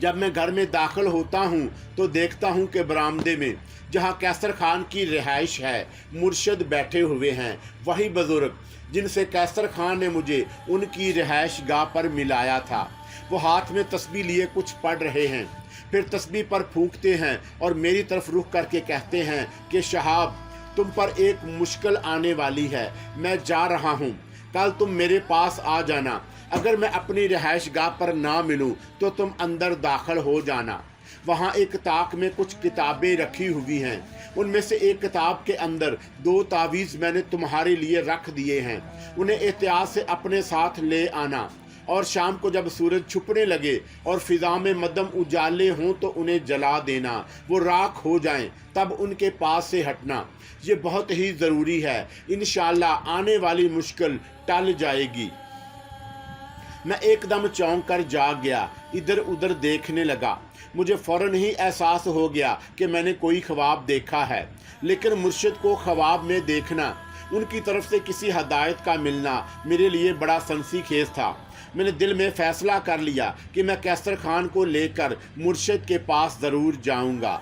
जब मैं घर में दाखिल होता हूँ तो देखता हूँ कि बरामदे में जहाँ कैसर खान की रिहाइश है, मुर्शद बैठे हुए हैं, वही बुजुर्ग जिनसे कैसर खान ने मुझे उनकी रिहाइश गाह पर मिलाया था। वो हाथ में तस्बीह लिए कुछ पढ़ रहे हैं, फिर तस्बीह पर फूंकते हैं और मेरी तरफ रुख करके कहते हैं कि शहाब, तुम पर एक मुश्किल आने वाली है, मैं जा रहा हूँ, कल तुम मेरे पास आ जाना। अगर मैं अपनी रिहाइश गाह पर ना मिलूँ तो तुम अंदर दाखिल हो जाना। वहाँ एक ताक में कुछ किताबें रखी हुई हैं, उनमें से एक किताब के अंदर 2 तावीज़ मैंने तुम्हारे लिए रख दिए हैं, उन्हें एहतियात से अपने साथ ले आना, और शाम को जब सूरज छुपने लगे और फिजा में मध्यम उजाले हों तो उन्हें जला देना, वो राख हो जाएं, तब उनके पास से हटना। ये बहुत ही ज़रूरी है, इंशाअल्लाह आने वाली मुश्किल टल जाएगी। मैं एकदम चौंक कर जाग गया, इधर उधर देखने लगा। मुझे फ़ौरन ही एहसास हो गया कि मैंने कोई ख्वाब देखा है, लेकिन मुर्शिद को ख्वाब में देखना, उनकी तरफ से किसी हदायत का मिलना मेरे लिए बड़ा सनसीखेज था। मैंने दिल में फ़ैसला कर लिया कि मैं कैसर खान को लेकर मुर्शिद के पास ज़रूर जाऊंगा।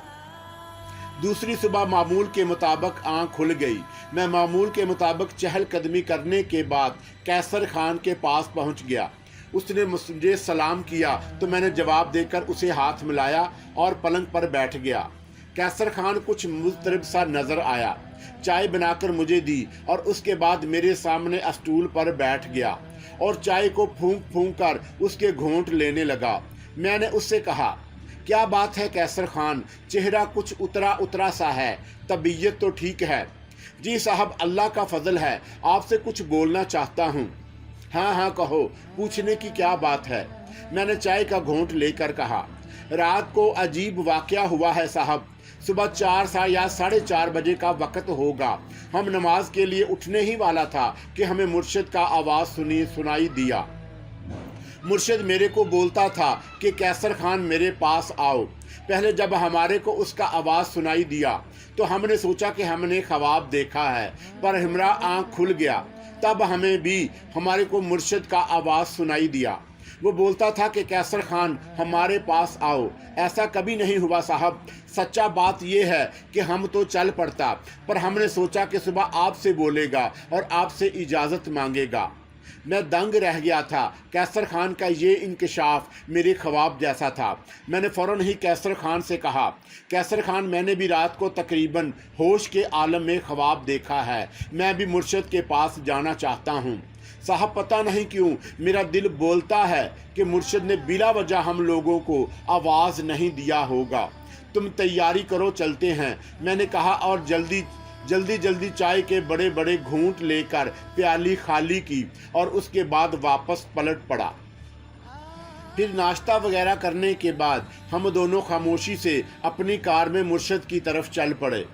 दूसरी सुबह मामूल के मुताबिक आँख खुल गई। मैं मामूल के मुताबिक चहलकदमी करने के बाद कैसर खान के पास पहुंच गया। उसने मुझे सलाम किया तो मैंने जवाब देकर उसे हाथ मिलाया और पलंग पर बैठ गया। कैसर खान कुछ मुस्तरब सा नज़र आया, चाय बनाकर मुझे दी और उसके बाद मेरे सामने स्टूल पर बैठ गया और चाय को फूंक फूंक कर उसके घूंट लेने लगा। मैंने उससे कहा, क्या बात है कैसर खान, चेहरा कुछ उतरा उतरा सा है, तबीयत तो ठीक है? जी साहब, अल्लाह का फजल है, आपसे कुछ बोलना चाहता हूँ। हाँ हाँ कहो, पूछने की क्या बात है? मैंने चाय का घूंट लेकर कहा, रात को अजीब वाक़या हुआ है साहब। सुबह 4 या 4:30 बजे का वक़्त होगा। हम नमाज के लिए उठने ही वाला था कि हमें मुर्शिद का आवाज़ सुनाई दिया। मुर्शिद मेरे को बोलता था कि कैसर खान मेरे पास आओ। पहले जब हमारे को उसका आवाज़ सुनाई दिया तो हमने सोचा कि हमने ख्वाब देखा है, पर हमरा आँख खुल गया तब हमें भी हमारे को मुर्शिद का आवाज़ सुनाई दिया। वो बोलता था कि कैसर खान हमारे पास आओ। ऐसा कभी नहीं हुआ साहब। सच्चा बात यह है कि हम तो चल पड़ता, पर हमने सोचा कि सुबह आपसे बोलेगा और आपसे इजाज़त मांगेगा। मैं दंग रह गया था। कैसर खान का ये इंकशाफ मेरे ख्वाब जैसा था। मैंने फ़ौरन ही कैसर खान से कहा, कैसर खान, मैंने भी रात को तकरीबन होश के आलम में ख्वाब देखा है। मैं भी मुर्शिद के पास जाना चाहता हूँ। साहब, पता नहीं क्यों मेरा दिल बोलता है कि मुर्शिद ने बिला वजह हम लोगों को आवाज़ नहीं दिया होगा। तुम तैयारी करो, चलते हैं, मैंने कहा और जल्दी चाय के बड़े बड़े घूंट लेकर प्याली खाली की और उसके बाद वापस पलट पड़ा। फिर नाश्ता वगैरह करने के बाद हम दोनों खामोशी से अपनी कार में मुर्शिद की तरफ चल पड़े।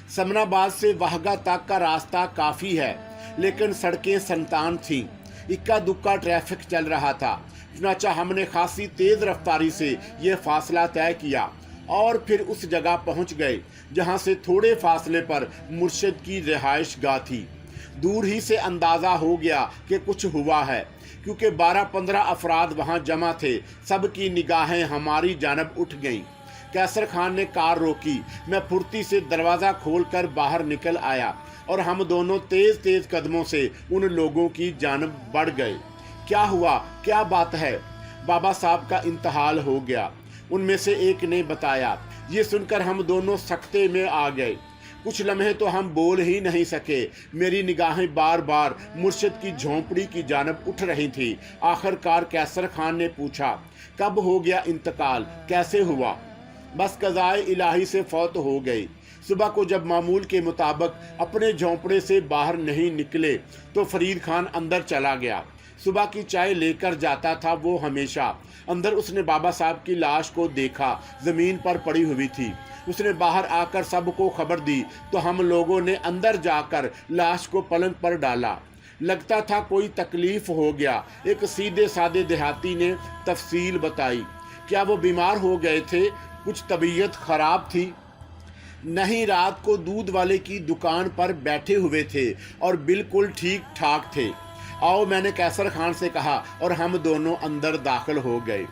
समनाबाद से वाहगा तक का रास्ता काफ़ी है, लेकिन सड़कें सनतान थीं। इक्का दुक्का ट्रैफिक चल रहा था। चुनांचे हमने खासी तेज़ रफ्तारी से यह फासला तय किया और फिर उस जगह पहुंच गए जहां से थोड़े फासले पर मुर्शिद की रिहाइश गाह थी। दूर ही से अंदाज़ा हो गया कि कुछ हुआ है, क्योंकि 12-15 अफराद वहां जमा थे। सबकी निगाहें हमारी जानब उठ गईं। कैसर खान ने कार रोकी। मैं फुर्ती से दरवाज़ा खोलकर बाहर निकल आया और हम दोनों तेज़ कदमों से उन लोगों की जानब बढ़ गए। क्या हुआ, क्या बात है? बाबा साहब का इंतकाल हो गया। उनमें से एक ने बताया। ये सुनकर हम दोनों सख्ते में आ गए। कुछ लम्हे तो हम बोल ही नहीं सके। मेरी निगाहें बार बार मुर्शिद की झोंपड़ी की जानब उठ रही थी। आखिरकार कैसर खान ने पूछा, कब हो गया इंतकाल, कैसे हुआ? बस कज़ाए इलाही से फौत हो गई। सुबह को जब मामूल के मुताबिक अपने झोंपड़े से बाहर नहीं निकले तो फरीद खान अंदर चला गया। सुबह की चाय लेकर जाता था वो हमेशा। अंदर उसने बाबा साहब की लाश को देखा, ज़मीन पर पड़ी हुई थी। उसने बाहर आकर सबको खबर दी तो हम लोगों ने अंदर जाकर लाश को पलंग पर डाला। लगता था कोई तकलीफ हो गया। एक सीधे सादे देहाती ने तफसील बताई। क्या वो बीमार हो गए थे? कुछ तबीयत खराब थी? नहीं, रात को दूध वाले की दुकान पर बैठे हुए थे और बिल्कुल ठीक ठाक थे। आओ, मैंने कैसर खान से कहा और हम दोनों अंदर दाखिल हो गए।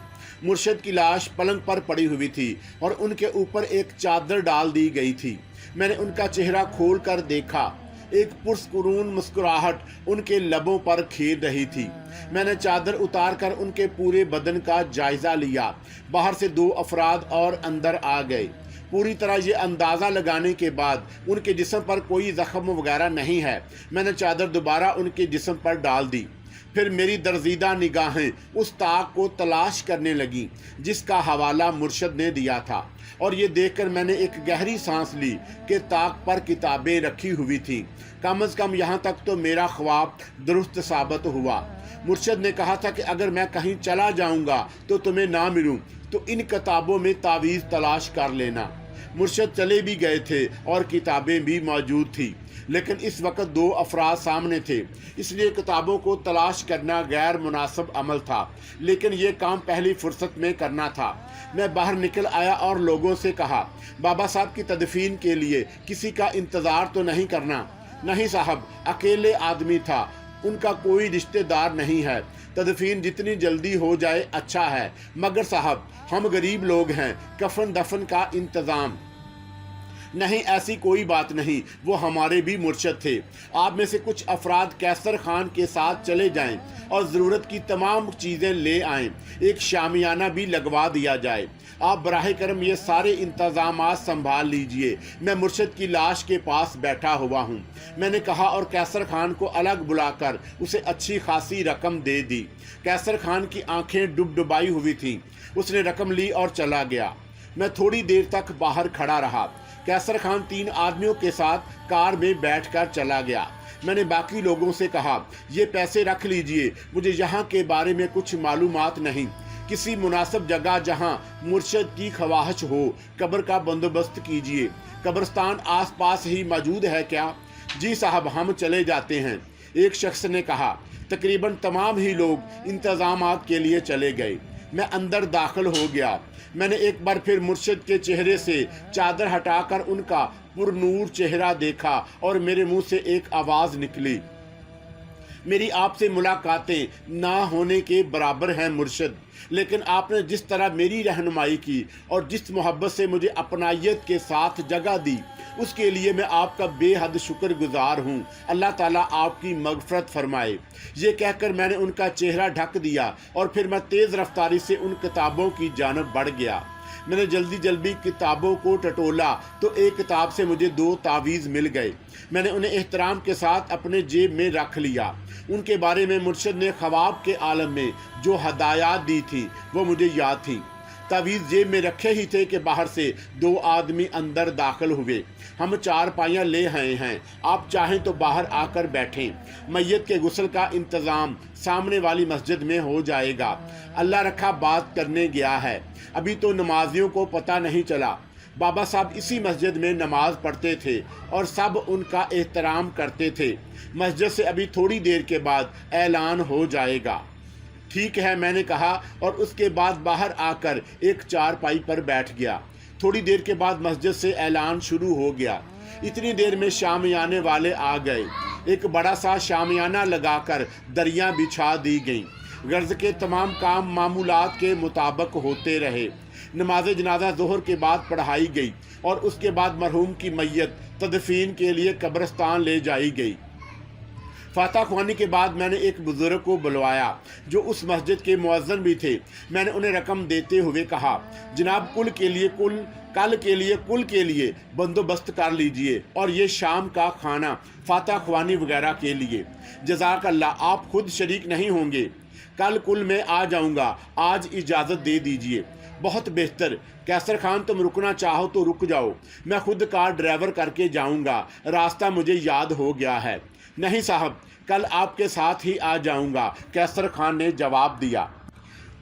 मुर्शिद की लाश पलंग पर पड़ी हुई थी और उनके ऊपर एक चादर डाल दी गई थी। मैंने उनका चेहरा खोल कर देखा। एक पुरस्करून मुस्कुराहट उनके लबों पर खेल रही थी। मैंने चादर उतार कर उनके पूरे बदन का जायजा लिया। बाहर से 2 अफराद और अंदर आ गए। पूरी तरह ये अंदाज़ा लगाने के बाद उनके जिस्म पर कोई ज़ख्म वगैरह नहीं है, मैंने चादर दोबारा उनके जिस्म पर डाल दी। फिर मेरी दर्जीदा निगाहें उस ताक को तलाश करने लगीं जिसका हवाला मुर्शिद ने दिया था, और ये देखकर मैंने एक गहरी सांस ली कि ताक पर किताबें रखी हुई थीं। कम अज़ कम यहाँ तक तो मेरा ख्वाब दुरुस्त साबित हुआ। मुर्शिद ने कहा था कि अगर मैं कहीं चला जाऊँगा तो तुम्हें ना मिलूँ तो इन किताबों में तावीज़ तलाश कर लेना। मुर्शिद चले भी गए थे और किताबें भी मौजूद थी, लेकिन इस वक्त 2 अफराद सामने थे, इसलिए किताबों को तलाश करना गैर मुनासिब अमल था, लेकिन ये काम पहली फुर्सत में करना था। मैं बाहर निकल आया और लोगों से कहा, बाबा साहब की तदफीन के लिए किसी का इंतज़ार तो नहीं करना? नहीं साहब, अकेले आदमी था, उनका कोई रिश्तेदार नहीं है। तदफीन जितनी जल्दी हो जाए अच्छा है, मगर साहब हम गरीब लोग हैं, कफन दफन का इंतज़ाम नहीं। ऐसी कोई बात नहीं, वो हमारे भी मुर्शिद थे। आप में से कुछ अफराद कैसर खान के साथ चले जाएं और ज़रूरत की तमाम चीज़ें ले आएं। एक शामियाना भी लगवा दिया जाए। आप बराह करम ये सारे इंतज़ामात संभाल लीजिए। मैं मुर्शिद की लाश के पास बैठा हुआ हूँ, मैंने कहा, और कैसर खान को अलग बुलाकर उसे अच्छी खासी रकम दे दी। कैसर खान की आंखें डुबडुबाई हुई थीं। उसने रकम ली और चला गया। मैं थोड़ी देर तक बाहर खड़ा रहा। कैसर खान 3 आदमियों के साथ कार में बैठकर चला गया। मैंने बाकी लोगों से कहा, ये पैसे रख लीजिए, मुझे यहाँ के बारे में कुछ मालूमात नहीं। किसी मुनासिब जगह जहाँ मुर्शिद की ख्वाहिश हो, कब्र का बंदोबस्त कीजिए। कब्रिस्तान आसपास ही मौजूद है क्या? जी साहब, हम चले जाते हैं, एक शख्स ने कहा। तकरीबन तमाम ही लोग इंतज़ामात के लिए चले गए। मैं अंदर दाखिल हो गया। मैंने एक बार फिर मुर्शिद के चेहरे से चादर हटाकर उनका पुरनूर चेहरा देखा और मेरे मुंह से एक आवाज़ निकली, मेरी आपसे मुलाकातें ना होने के बराबर हैं मुर्शिद, लेकिन आपने जिस तरह मेरी रहनुमाई की और जिस मोहब्बत से मुझे अपनायत के साथ जगह दी, उसके लिए मैं आपका बेहद शुक्रगुजार हूँ। अल्लाह ताला आपकी मगफरत फरमाए। ये कहकर मैंने उनका चेहरा ढक दिया और फिर मैं तेज़ रफ्तारी से उन किताबों की जानब बढ़ गया। मैंने जल्दी जल्दी किताबों को टटोला तो एक किताब से मुझे 2 तावीज़ मिल गए। मैंने उन्हें एहतराम के साथ अपने जेब में रख लिया। उनके बारे में मुर्शिद ने ख्वाब के आलम में जो हदायत दी थी वो मुझे याद थी। तावीज़ जेब में रखे ही थे कि बाहर से 2 आदमी अंदर दाखिल हुए। हम 4 पाइयाँ ले आए हैं, आप चाहें तो बाहर आकर बैठें। मैयत के गुस्ल का इंतज़ाम सामने वाली मस्जिद में हो जाएगा। अल्लाह रखा बात करने गया है। अभी तो नमाजियों को पता नहीं चला। बाबा साहब इसी मस्जिद में नमाज पढ़ते थे और सब उनका एहतराम करते थे। मस्जिद से अभी थोड़ी देर के बाद ऐलान हो जाएगा। ठीक है, मैंने कहा, और उसके बाद बाहर आकर एक चारपाई पर बैठ गया। थोड़ी देर के बाद मस्जिद से ऐलान शुरू हो गया। इतनी देर में शामियाने वाले आ गए। एक बड़ा सा शामियाना लगाकर दरियां बिछा दी गईं। गर्ज के तमाम काम मामूलात के मुताबिक होते रहे। नमाज जनाजा ज़ोहर के बाद पढ़ाई गई और उसके बाद मरहूम की मैयत तदफीन के लिए कब्रिस्तान ले जाई गई। फातह ख्वानी के बाद मैंने एक बुजुर्ग को बुलवाया जो उस मस्जिद के मुअज्जिन भी थे। मैंने उन्हें रकम देते हुए कहा, जनाब कल के लिए बंदोबस्त कर लीजिए और ये शाम का खाना फातह ख्वानी वगैरह के लिए। जज़ाकल्लाह, आप खुद शरीक नहीं होंगे? कल कुल में आ जाऊंगा, आज इजाज़त दे दीजिए। बहुत बेहतर कैसर खान, तुम रुकना चाहो तो रुक जाओ, मैं खुद कार ड्राइवर करके जाऊंगा, रास्ता मुझे याद हो गया है। नहीं साहब, कल आपके साथ ही आ जाऊंगा, कैसर खान ने जवाब दिया।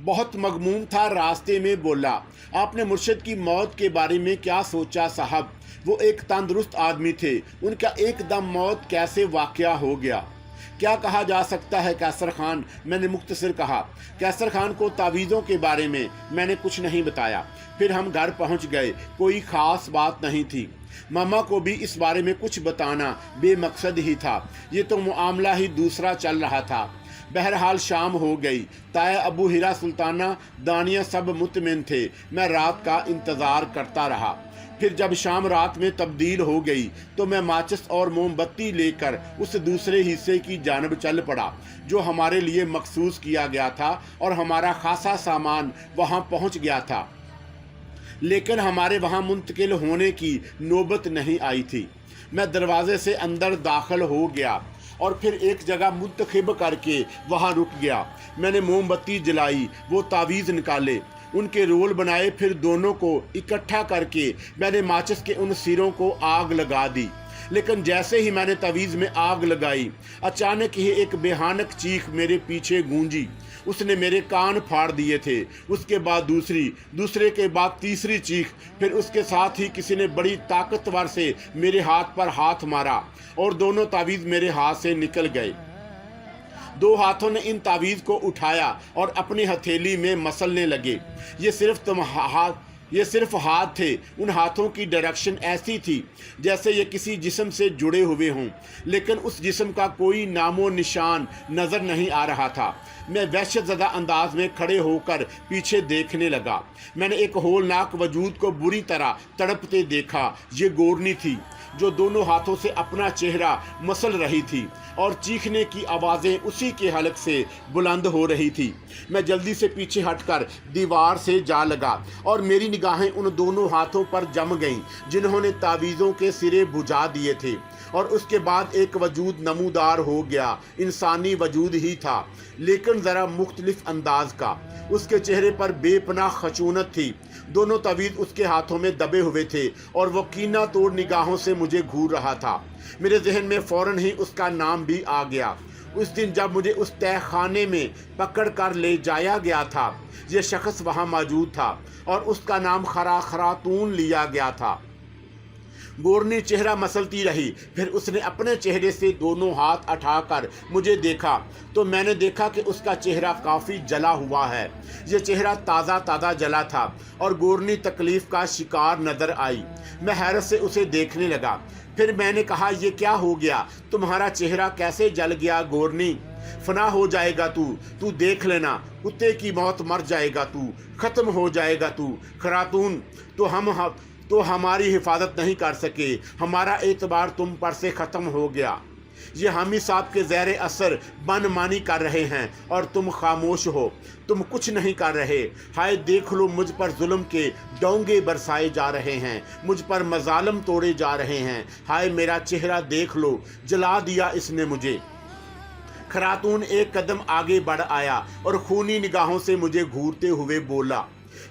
बहुत मगमूम था, रास्ते में बोला, आपने मुर्शिद की मौत के बारे में क्या सोचा साहब? वो एक तंदुरुस्त आदमी थे, उनका एकदम मौत कैसे वाक़या हो गया? क्या कहा जा सकता है कैसर खान, मैंने मुख्तसर कहा। कैसर खान को तावीज़ों के बारे में मैंने कुछ नहीं बताया। फिर हम घर पहुंच गए, कोई ख़ास बात नहीं थी। मामा को भी इस बारे में कुछ बताना बेमकसद ही था, ये तो मामला ही दूसरा चल रहा था। बहरहाल शाम हो गई, ताया, अबू हिरा, सुल्ताना, दानिया सब मुतमिन थे। मैं रात का इंतज़ार करता रहा। फिर जब शाम रात में तब्दील हो गई तो मैं माचिस और मोमबत्ती लेकर उस दूसरे हिस्से की जानब चल पड़ा जो हमारे लिए मखसूस किया गया था, और हमारा खासा सामान वहाँ पहुँच गया था, लेकिन हमारे वहाँ मुंतकिल होने की नौबत नहीं आई थी। मैं दरवाजे से अंदर दाखिल हो गया और फिर एक जगह मुंतखब करके वहाँ रुक गया। मैंने मोमबत्ती जलाई, वो तावीज़ निकाले, उनके रोल बनाए, फिर दोनों को इकट्ठा करके मैंने माचिस के उन सिरों को आग लगा दी। लेकिन जैसे ही मैंने तावीज़ में आग लगाई, अचानक ही एक बेहानक चीख मेरे पीछे गूंजी। उसने मेरे कान फाड़ दिए थे। उसके बाद दूसरे के बाद तीसरी चीख, फिर उसके साथ ही किसी ने बड़ी ताकतवर से मेरे हाथ पर हाथ मारा और दोनों तावीज़ मेरे हाथ से निकल गए। दो हाथों ने इन तावीज़ को उठाया और अपनी हथेली में मसलने लगे। ये सिर्फ हाथ थे। उन हाथों की डायरेक्शन ऐसी थी जैसे ये किसी जिस्म से जुड़े हुए हों, लेकिन उस जिस्म का कोई नामो निशान नज़र नहीं आ रहा था। मैं वहशतज़दा अंदाज में खड़े होकर पीछे देखने लगा। मैंने एक होलनाक वजूद को बुरी तरह तड़पते देखा। ये गोरनी थी जो दोनों हाथों से अपना चेहरा मसल रही थी और चीखने की आवाज़ें उसी के हलक से बुलंद हो रही थी। मैं जल्दी से पीछे हटकर दीवार से जा लगा और मेरी निगाहें उन दोनों हाथों पर जम गईं जिन्होंने तावीज़ों के सिरे बुझा दिए थे। और उसके बाद एक वजूद नमूदार हो गया। इंसानी वजूद ही था, लेकिन ज़रा मुख्तलिफ अंदाज का। उसके चेहरे पर बेपनाह खशूनत थी। दोनों तावीज़ उसके हाथों में दबे हुए थे और वो कीना तोड़ निगाहों से मुझे घूर रहा था। मेरे जहन में फ़ौरन ही उसका नाम भी आ गया। उस दिन जब मुझे उस तहखाने में पकड़ कर ले जाया गया था, ये शख्स वहाँ मौजूद था और उसका नाम खरातून लिया गया था। गोरनी चेहरा मसलती रही, फिर उसने अपने चेहरे से दोनों हाथ उठाकर मुझे देखा तो मैंने देखा कि उसका चेहरा काफ़ी जला हुआ है। ये चेहरा ताज़ा जला था और गोरनी तकलीफ़ का शिकार नज़र आई। मैं हैरत से उसे देखने लगा। फिर मैंने कहा, ये क्या हो गया? तुम्हारा चेहरा कैसे जल गया गोरनी? फना हो जाएगा तू देख लेना, कुत्ते की मौत मर जाएगा तू, ख़त्म हो जाएगा तू। खरातून, तो हमारी हिफाजत नहीं कर सके, हमारा एतबार तुम पर से ख़त्म हो गया। ये हामी साहब के ज़ेर असर मनमानी कर रहे हैं और तुम खामोश हो, तुम कुछ नहीं कर रहे। हाय देख लो, मुझ पर जुल्म के डोंगे बरसाए जा रहे हैं, मुझ पर मजालम तोड़े जा रहे हैं। हाय मेरा चेहरा देख लो, जला दिया इसने मुझे। खरातून एक कदम आगे बढ़ आया और खूनी निगाहों से मुझे घूरते हुए बोला,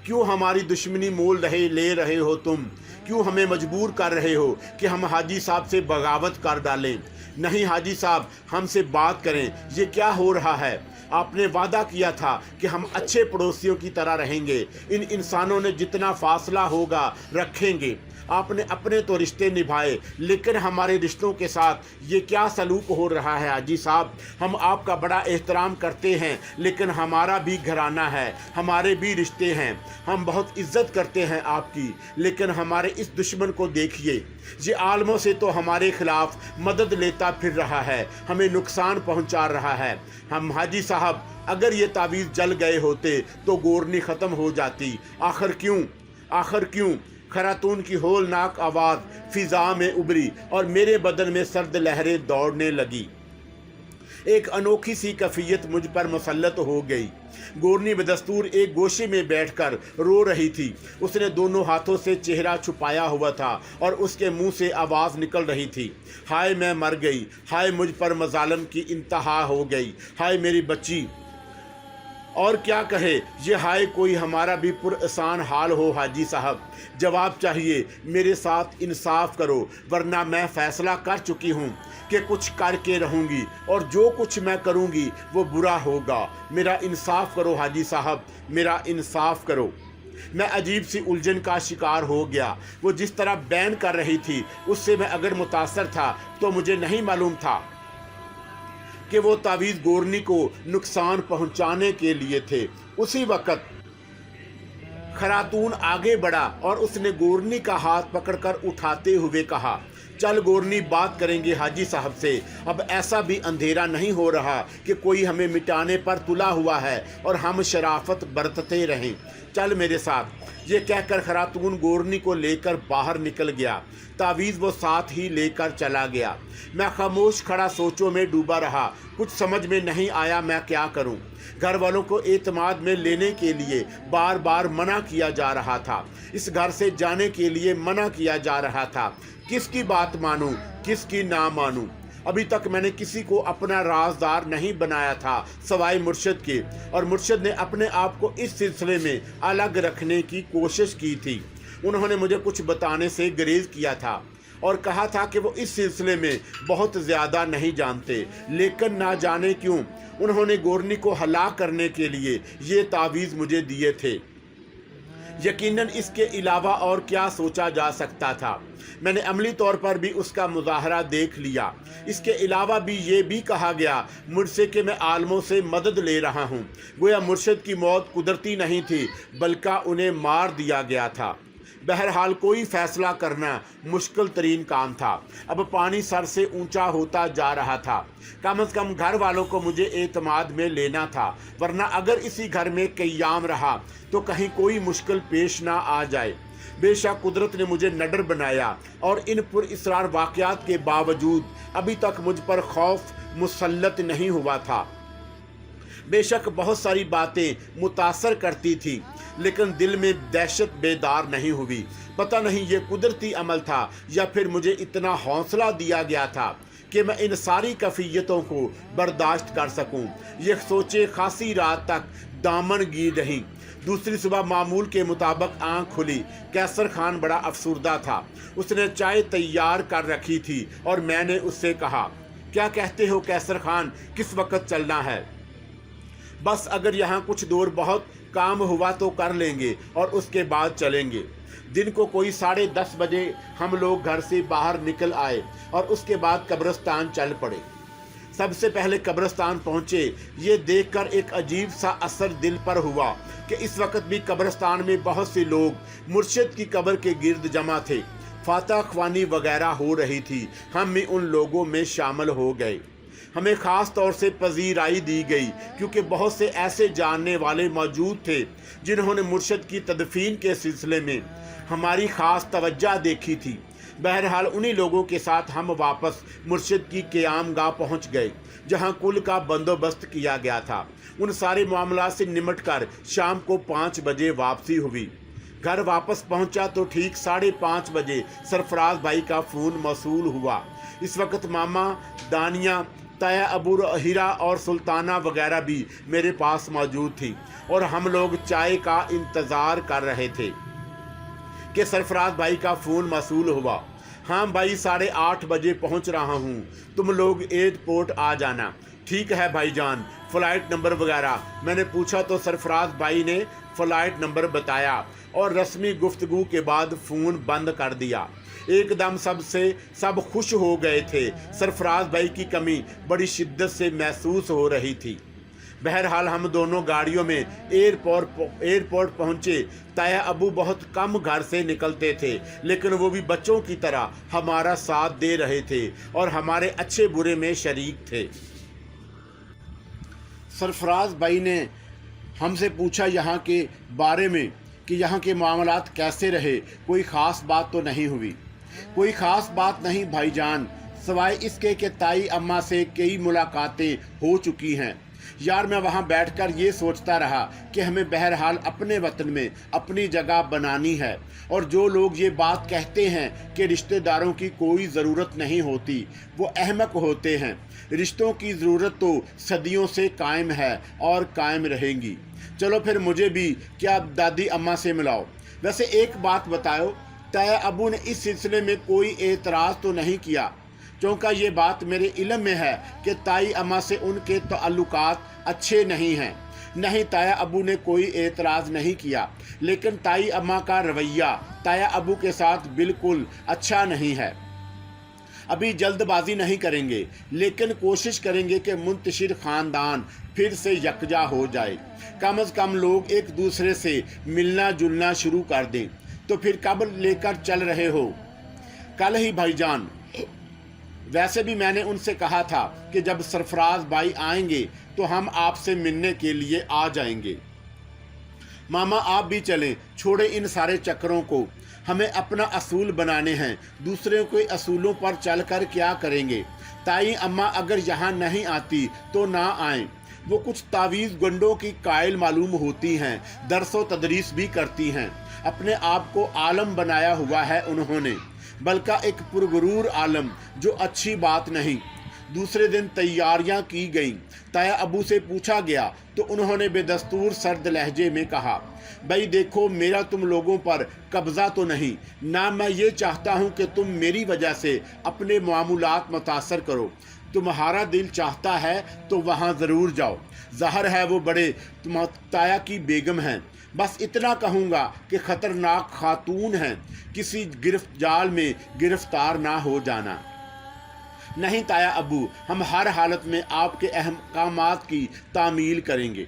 क्यों हमारी दुश्मनी मोल ले रहे हो तुम? क्यों हमें मजबूर कर रहे हो कि हम हाजी साहब से बगावत कर डालें? नहीं हाजी साहब, हमसे बात करें, ये क्या हो रहा है? आपने वादा किया था कि हम अच्छे पड़ोसियों की तरह रहेंगे, इन इंसानों ने जितना फासला होगा रखेंगे। आपने अपने तो रिश्ते निभाए, लेकिन हमारे रिश्तों के साथ ये क्या सलूक हो रहा है हाजी साहब? हम आपका बड़ा एहतराम करते हैं, लेकिन हमारा भी घराना है, हमारे भी रिश्ते हैं, हम बहुत इज्जत करते हैं आपकी, लेकिन हमारे इस दुश्मन को देखिए, ये आलमों से तो हमारे खिलाफ मदद लेता फिर रहा है, हमें नुकसान पहुंचा रहा है। हम हाजी साहब, अगर ये तावीज़ जल गए होते तो गोरनी ख़त्म हो जाती। आखिर क्यों? खरातून की होलनाक आवाज़ फिज़ा में उभरी और मेरे बदन में सर्द लहरें दौड़ने लगी। एक अनोखी सी कैफियत मुझ पर मुसल्लत हो गई। गोरनी बदस्तूर एक गोशे में बैठकर रो रही थी। उसने दोनों हाथों से चेहरा छुपाया हुआ था और उसके मुंह से आवाज़ निकल रही थी, हाय मैं मर गई, हाय मुझ पर मजालम की इंतहा हो गई, हाय मेरी बच्ची। और क्या कहे ये हाय, कोई हमारा भी पुरअसान हाल हो हाजी साहब। जवाब चाहिए, मेरे साथ इंसाफ करो, वरना मैं फ़ैसला कर चुकी हूँ कि कुछ करके रहूँगी और जो कुछ मैं करूँगी वो बुरा होगा। मेरा इंसाफ करो हाजी साहब, मेरा इंसाफ करो। मैं अजीब सी उलझन का शिकार हो गया। वो जिस तरह बयान कर रही थी उससे मैं अगर मुतासर था तो मुझे नहीं मालूम था कि वो तावीज़ गोरनी को नुकसान पहुंचाने के लिए थे। उसी वक्त खरातून आगे बढ़ा और उसने गोरनी का हाथ पकड़कर उठाते हुए कहा, चल गोरनी, बात करेंगे हाजी साहब से। अब ऐसा भी अंधेरा नहीं हो रहा कि कोई हमें मिटाने पर तुला हुआ है और हम शराफत बरतते रहें। चल मेरे साथ। ये कहकर खरातून गोरनी को लेकर बाहर निकल गया। तावीज़ वो साथ ही लेकर चला गया। मैं खामोश खड़ा सोचों में डूबा रहा। कुछ समझ में नहीं आया मैं क्या करूं। घर वालों को एतमाद में लेने के लिए बार बार मना किया जा रहा था। इस घर से जाने के लिए मना किया जा रहा था। किसकी बात मानूं, किसकी ना मानूं। अभी तक मैंने किसी को अपना राजदार नहीं बनाया था सवाए मुर्शद के, और मुर्शद ने अपने आप को इस सिलसिले में अलग रखने की कोशिश की थी। उन्होंने मुझे कुछ बताने से गुरेज किया था और कहा था कि वो इस सिलसिले में बहुत ज़्यादा नहीं जानते, लेकिन ना जाने क्यों उन्होंने गोरनी को हलाक करने के लिए ये तावीज़ मुझे दिए थे। यकीनन इसके अलावा और क्या सोचा जा सकता था। मैंने अमली तौर पर भी उसका मुजाहरा देख लिया। इसके अलावा भी ये भी कहा गया मुझसे कि मैं आलमों से मदद ले रहा हूँ। गोया मुर्शद की मौत कुदरती नहीं थी बल्कि उन्हें मार दिया गया था। बहरहाल कोई फ़ैसला करना मुश्किल तरीन काम था। अब पानी सर से ऊंचा होता जा रहा था। कम से कम घर वालों को मुझे एतमाद में लेना था, वरना अगर इसी घर में क़याम रहा तो कहीं कोई मुश्किल पेश ना आ जाए। बेशक कुदरत ने मुझे नडर बनाया और इन पुरअसरार वाक़यात के बावजूद अभी तक मुझ पर खौफ मुसल्लत नहीं हुआ था। बेशक बहुत सारी बातें मुतासर करती थी, लेकिन दिल में दहशत बेदार नहीं हुई। पता नहीं ये कुदरती अमल था या फिर मुझे इतना हौसला दिया गया था कि मैं इन सारी कैफियतों को बर्दाश्त कर सकूं। ये सोचे खासी रात तक दामन गी रही। दूसरी सुबह मामूल के मुताबिक आँख खुली। कैसर खान बड़ा अफसुर्दा था। उसने चाय तैयार कर रखी थी और मैंने उससे कहा, क्या कहते हो कैसर खान, किस वक्त चलना है? बस अगर यहाँ कुछ दूर बहुत काम हुआ तो कर लेंगे और उसके बाद चलेंगे। दिन को कोई 10:30 बजे हम लोग घर से बाहर निकल आए और उसके बाद कब्रिस्तान चल पड़े। सबसे पहले कब्रिस्तान पहुँचे। ये देखकर एक अजीब सा असर दिल पर हुआ कि इस वक्त भी कब्रिस्तान में बहुत से लोग मुर्शिद की कब्र के गिर्द जमा थे। फातह ख्वानी वगैरह हो रही थी। हम भी उन लोगों में शामिल हो गए। हमें ख़ास तौर से पजीराई दी गई क्योंकि बहुत से ऐसे जानने वाले मौजूद थे जिन्होंने मुर्शिद की तदफीन के सिलसिले में हमारी ख़ास तवज्जो देखी थी। बहरहाल उन्हीं लोगों के साथ हम वापस मुर्शिद की क़यामगाह पहुंच गए जहां कुल का बंदोबस्त किया गया था। उन सारे मामला से निमटकर शाम को 5 बजे वापसी हुई। घर वापस पहुंचा तो ठीक 5:30 बजे सरफराज भाई का फ़ोन मौसूल हुआ। इस वक्त मामा, दानिया, तया, अबू हीरा और सुल्ताना वगैरह भी मेरे पास मौजूद थी और हम लोग चाय का इंतज़ार कर रहे थे कि सरफराज भाई का फ़ोन मौसूल हुआ। हाँ भाई, 8:30 बजे पहुंच रहा हूं, तुम लोग एयरपोर्ट आ जाना। ठीक है भाईजान, फ़्लाइट नंबर वगैरह? मैंने पूछा तो सरफराज भाई ने फ़्लाइट नंबर बताया और रस्मी गुफ्तगू के बाद फ़ोन बंद कर दिया। एकदम सब खुश हो गए थे। सरफराज भाई की कमी बड़ी शिद्दत से महसूस हो रही थी। बहरहाल हम दोनों गाड़ियों में एयरपोर्ट पहुंचे। ताया अबू बहुत कम घर से निकलते थे, लेकिन वो भी बच्चों की तरह हमारा साथ दे रहे थे और हमारे अच्छे बुरे में शरीक थे। सरफराज भाई ने हमसे पूछा यहाँ के बारे में कि यहाँ के मामलात कैसे रहे। कोई ख़ास बात तो नहीं हुई? कोई ख़ास बात नहीं भाईजान, سوائے इसके कि ताई अम्मा से कई मुलाकातें हो चुकी हैं। यार मैं वहाँ बैठकर ये सोचता रहा कि हमें बहरहाल अपने वतन में अपनी जगह बनानी है, और जो लोग ये बात कहते हैं कि रिश्तेदारों की कोई ज़रूरत नहीं होती वो अहमक होते हैं। रिश्तों की ज़रूरत तो सदियों से कायम है और कायम रहेगी। चलो फिर मुझे भी क्या दादी अम्मा से मिलाओ। वैसे एक बात बताओ, ताया अबू ने इस सिलसिले में कोई एतराज़ तो नहीं किया, क्योंकि ये बात मेरे इल्म में है कि ताई अम्मा से उनके ताल्लुकात अच्छे नहीं हैं। नहीं, ताया अबू ने कोई एतराज़ नहीं किया, लेकिन ताई अम्मा का रवैया ताया अबू के साथ बिल्कुल अच्छा नहीं है। अभी जल्दबाजी नहीं करेंगे, लेकिन कोशिश करेंगे कि मुंतशिर ख़ानदान फिर से यकजा हो जाए। कम अज़ कम लोग एक दूसरे से मिलना जुलना शुरू कर दें। तो फिर कब लेकर चल रहे हो? कल ही भाईजान। वैसे भी मैंने उनसे कहा था कि जब सरफराज भाई आएंगे तो हम आपसे मिलने के लिए आ जाएंगे। मामा आप भी चलें, छोड़े इन सारे चक्करों को। हमें अपना असूल बनाने हैं, दूसरे के असूलों पर चलकर क्या करेंगे। ताई अम्मा अगर यहाँ नहीं आती तो ना आएं। वो कुछ तावीज़ गंडों की कायल मालूम होती हैं, दरसो तदरीस भी करती हैं। अपने आप को आलम बनाया हुआ है उन्होंने, बल्कि एक पुरगरूर आलम, जो अच्छी बात नहीं। दूसरे दिन तैयारियां की गईं। ताया अबू से पूछा गया तो उन्होंने बेदस्तूर सर्द लहजे में कहा, भाई देखो, मेरा तुम लोगों पर कब्ज़ा तो नहीं, ना मैं ये चाहता हूँ कि तुम मेरी वजह से अपने मामूलात मुतासर करो। तुम्हारा दिल चाहता है तो वहाँ ज़रूर जाओ। ज़ाहिर है वो बड़े ताया की बेगम हैं। बस इतना कहूँगा कि ख़तरनाक खातून हैं, किसी गिरफ्त जाल में गिरफ्तार ना हो जाना। नहीं ताया अबू, हम हर हालत में आपके अहकामात की तामील करेंगे।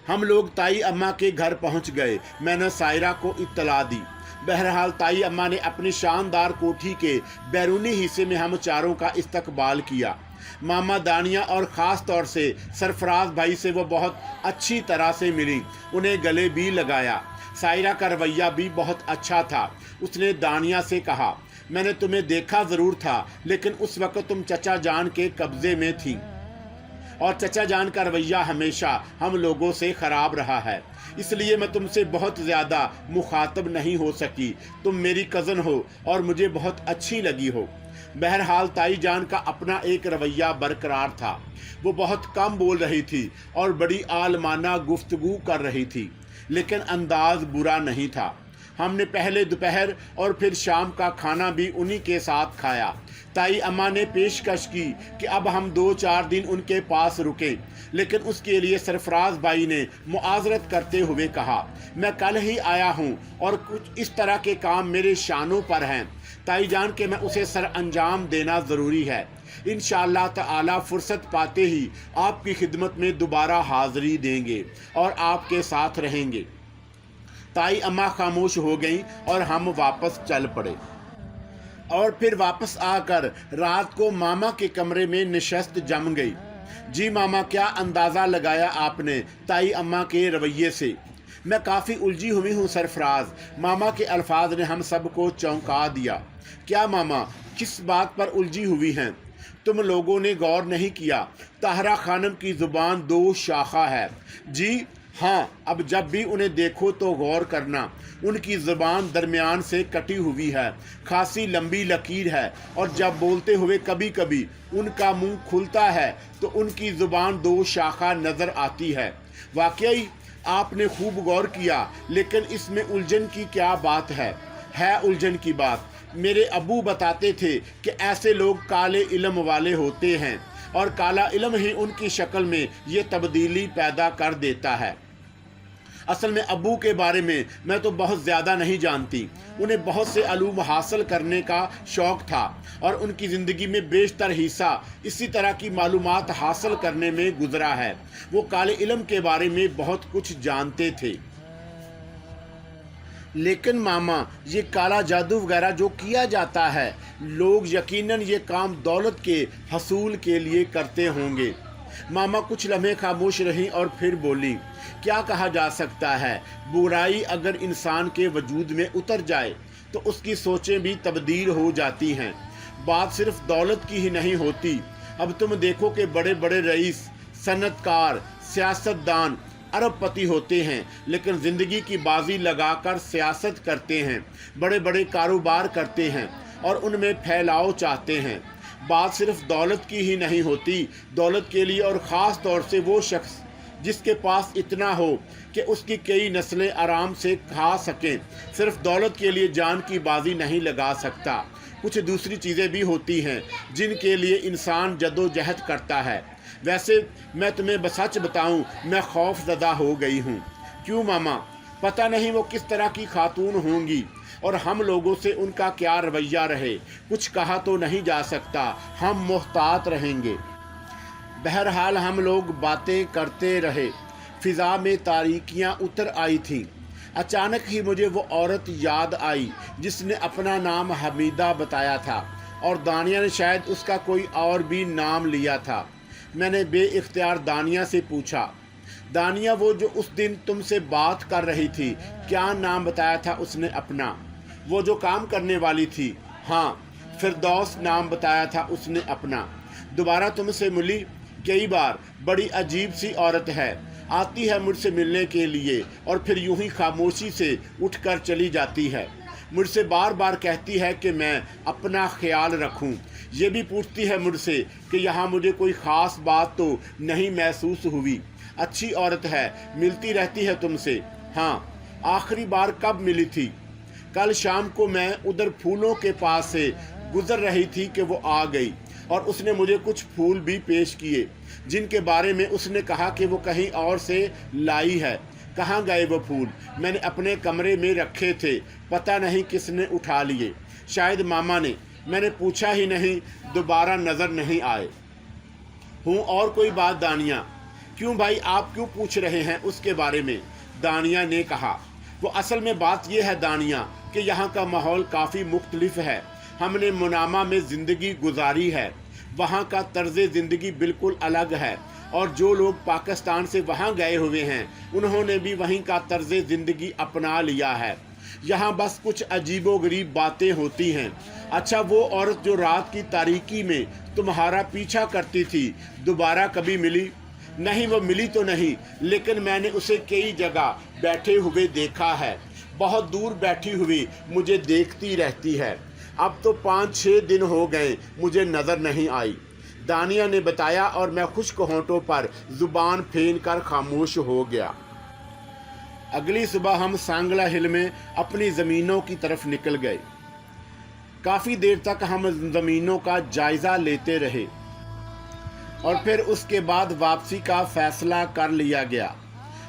हम लोग ताई अम्मा के घर पहुँच गए। मैंने सायरा को इत्तला दी। बहरहाल ताई अम्मा ने अपनी शानदार कोठी के बैरूनी हिस्से में हम चारों का इस्तकबाल किया। मामा दानिया और ख़ास तौर से सरफराज भाई से वो बहुत अच्छी तरह से मिली, उन्हें गले भी लगाया। सायरा का रवैया भी बहुत अच्छा था। उसने दानिया से कहा, मैंने तुम्हें देखा ज़रूर था, लेकिन उस वक्त तुम चचा जान के कब्ज़े में थी, और चचा जान का रवैया हमेशा हम लोगों से ख़राब रहा है, इसलिए मैं तुमसे बहुत ज़्यादा मुखातब नहीं हो सकी। तुम मेरी कज़न हो और मुझे बहुत अच्छी लगी हो। बहरहाल ताई जान का अपना एक रवैया बरकरार था। वो बहुत कम बोल रही थी और बड़ी आलमाना गुफ्तगू कर रही थी, लेकिन अंदाज बुरा नहीं था। हमने पहले दोपहर और फिर शाम का खाना भी उन्हीं के साथ खाया। ताई अम्मा ने पेशकश की कि अब हम 2-4 दिन उनके पास रुकें, लेकिन उसके लिए सरफराज भाई ने मुआज़रत करते हुए कहा, मैं कल ही आया हूँ और कुछ इस तरह के काम मेरे शानों पर हैं ताई जान के मैं उसे सर अंजाम देना ज़रूरी है। इंशाअल्लाह ताला फुर्सत पाते ही आपकी खिदमत में दोबारा हाज़री देंगे और आपके साथ रहेंगे। ताई अम्मा खामोश हो गईं और हम वापस चल पड़े। और फिर वापस आकर रात को मामा के कमरे में निशस्त जम गई। जी मामा, क्या अंदाज़ा लगाया आपने ताई अम्मा के रवैये से? मैं काफ़ी उलझी हुई हूँ सरफराज। मामा के अल्फाज ने हम सबको चौंका दिया। क्या मामा, किस बात पर उलझी हुई हैं? तुम लोगों ने गौर नहीं किया, ताहरा खानम की ज़ुबान 2 शाखा है। जी हाँ, अब जब भी उन्हें देखो तो गौर करना। उनकी ज़ुबान दरमियान से कटी हुई है, खासी लंबी लकीर है, और जब बोलते हुए कभी कभी उनका मुंह खुलता है तो उनकी ज़ुबान 2 शाखा नज़र आती है। वाकई आपने खूब गौर किया, लेकिन इसमें उलझन की क्या बात है? उलझन की बात। मेरे अबू बताते थे कि ऐसे लोग काले इल्म वाले होते हैं, और काला इल्म ही उनकी शक्ल में ये तब्दीली पैदा कर देता है। असल में अबू के बारे में मैं तो बहुत ज़्यादा नहीं जानती। उन्हें बहुत से अलूम हासिल करने का शौक़ था, और उनकी ज़िंदगी में बेशतर हिस्सा इसी तरह की मालूमात हासिल करने में गुजरा है। वो काले इल्म के बारे में बहुत कुछ जानते थे। लेकिन मामा, ये काला जादू वगैरह जो किया जाता है, लोग यकीनन ये काम दौलत के हसूल के लिए करते होंगे। मामा कुछ लम्हे खामोश रहीं और फिर बोली, क्या कहा जा सकता है, बुराई अगर इंसान के वजूद में उतर जाए तो उसकी सोचें भी तब्दील हो जाती हैं। बात सिर्फ दौलत की ही नहीं होती। अब तुम देखो कि बड़े बड़े रईस, सनतकार, सियासतदान अरबपति होते हैं, लेकिन ज़िंदगी की बाजी लगाकर सियासत करते हैं, बड़े बड़े कारोबार करते हैं और उनमें फैलाव चाहते हैं। बात सिर्फ दौलत की ही नहीं होती। दौलत के लिए और ख़ास तौर से वो शख्स जिसके पास इतना हो कि उसकी कई नस्लें आराम से खा सकें, सिर्फ दौलत के लिए जान की बाजी नहीं लगा सकता। कुछ दूसरी चीज़ें भी होती हैं जिनके लिए इंसान जद्दोजहद करता है। वैसे मैं तुम्हें सच बताऊं, मैं खौफज़दा हो गई हूँ। क्यों मामा? पता नहीं वो किस तरह की खातून होंगी और हम लोगों से उनका क्या रवैया रहे। कुछ कहा तो नहीं जा सकता, हम मुहतात रहेंगे। बहरहाल हम लोग बातें करते रहे। फ़िज़ा में तारीकियाँ उतर आई थीं। अचानक ही मुझे वो औरत याद आई जिसने अपना नाम हमीदा बताया था और दानिया ने शायद उसका कोई और भी नाम लिया था। मैंने बेइख्तियार दानिया से पूछा, दानिया वो जो उस दिन तुमसे बात कर रही थी, क्या नाम बताया था उसने अपना? वो जो काम करने वाली थी? हाँ, फिरदौस नाम बताया था उसने अपना। दोबारा तुमसे मिली कई बार। बड़ी अजीब सी औरत है, आती है मुझसे मिलने के लिए और फिर यूं ही खामोशी से उठकर चली जाती है। मुझसे बार बार कहती है कि मैं अपना ख्याल रखूं। ये भी पूछती है मुझसे कि यहाँ मुझे कोई ख़ास बात तो नहीं महसूस हुई। अच्छी औरत है, मिलती रहती है तुमसे। हाँ, आखिरी बार कब मिली थी? कल शाम को मैं उधर फूलों के पास से गुजर रही थी कि वो आ गई और उसने मुझे कुछ फूल भी पेश किए जिनके बारे में उसने कहा कि वो कहीं और से लाई है। कहाँ गए वो फूल? मैंने अपने कमरे में रखे थे, पता नहीं किसने उठा लिए, शायद मामा ने। मैंने पूछा ही नहीं, दोबारा नज़र नहीं आए। हूँ और कोई बात दानिया? क्यों भाई, आप क्यों पूछ रहे हैं उसके बारे में? दानिया ने कहा। वो असल में बात यह है दानिया कि यहाँ का माहौल काफ़ी मुख्तलिफ है। हमने मुनामा में ज़िंदगी गुजारी है, वहाँ का तर्ज़ ज़िंदगी बिल्कुल अलग है और जो लोग पाकिस्तान से वहाँ गए हुए हैं उन्होंने भी वहीं का तर्ज़ ज़िंदगी अपना लिया है। यहाँ बस कुछ अजीबोगरीब बातें होती हैं। अच्छा, वो औरत जो रात की तारीकी में तुम्हारा पीछा करती थी, दोबारा कभी मिली? नहीं, वो मिली तो नहीं, लेकिन मैंने उसे कई जगह बैठे हुए देखा है। बहुत दूर बैठी हुई मुझे देखती रहती है। अब तो 5-6 दिन हो गए मुझे नज़र नहीं आई, दानिया ने बताया और मैं खुश्क होंठों पर ज़ुबान फेन कर खामोश हो गया। अगली सुबह हम सांगला हिल में अपनी ज़मीनों की तरफ निकल गए। काफ़ी देर तक हम ज़मीनों का जायज़ा लेते रहे और फिर उसके बाद वापसी का फ़ैसला कर लिया गया।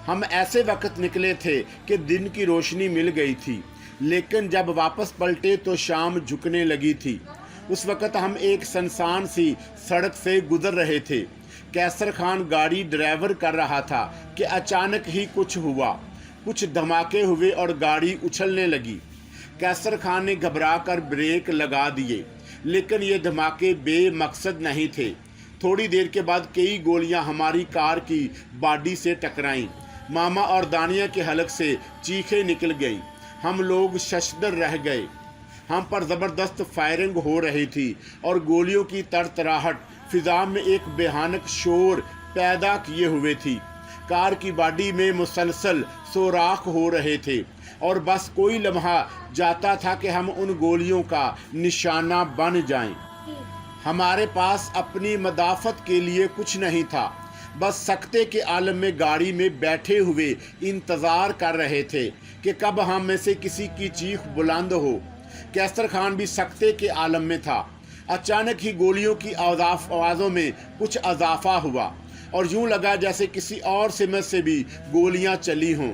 हम ऐसे वक्त निकले थे कि दिन की रोशनी मिल गई थी, लेकिन जब वापस पलटे तो शाम झुकने लगी थी। उस वक़्त हम एक सुनसान सी सड़क से गुज़र रहे थे। कैसर खान गाड़ी ड्राइवर कर रहा था कि अचानक ही कुछ हुआ। कुछ धमाके हुए और गाड़ी उछलने लगी। कैसर खान ने घबराकर ब्रेक लगा दिए, लेकिन ये धमाके बेमकसद नहीं थे। थोड़ी देर के बाद कई गोलियां हमारी कार की बॉडी से टकराईं। मामा और दानिया के हलक से चीखें निकल गई। हम लोग शशदर रह गए। हम पर ज़बरदस्त फायरिंग हो रही थी और गोलियों की तरतराहट फिज़ा में एक भयानक शोर पैदा किए हुए थी। कार की बॉडी में मुसलसल सोराख हो रहे थे और बस कोई लम्हा जाता था कि हम उन गोलियों का निशाना बन जाएं। हमारे पास अपनी मदाफ़त के लिए कुछ नहीं था, बस सकते के आलम में गाड़ी में बैठे हुए इंतज़ार कर रहे थे कि कब हम में से किसी की चीख बुलंद हो। कैसर खान भी सकते के आलम में था। अचानक ही गोलियों की आवाज़ों में कुछ इजाफा हुआ और यूं लगा जैसे किसी और सिमत से भी गोलियां चली हों।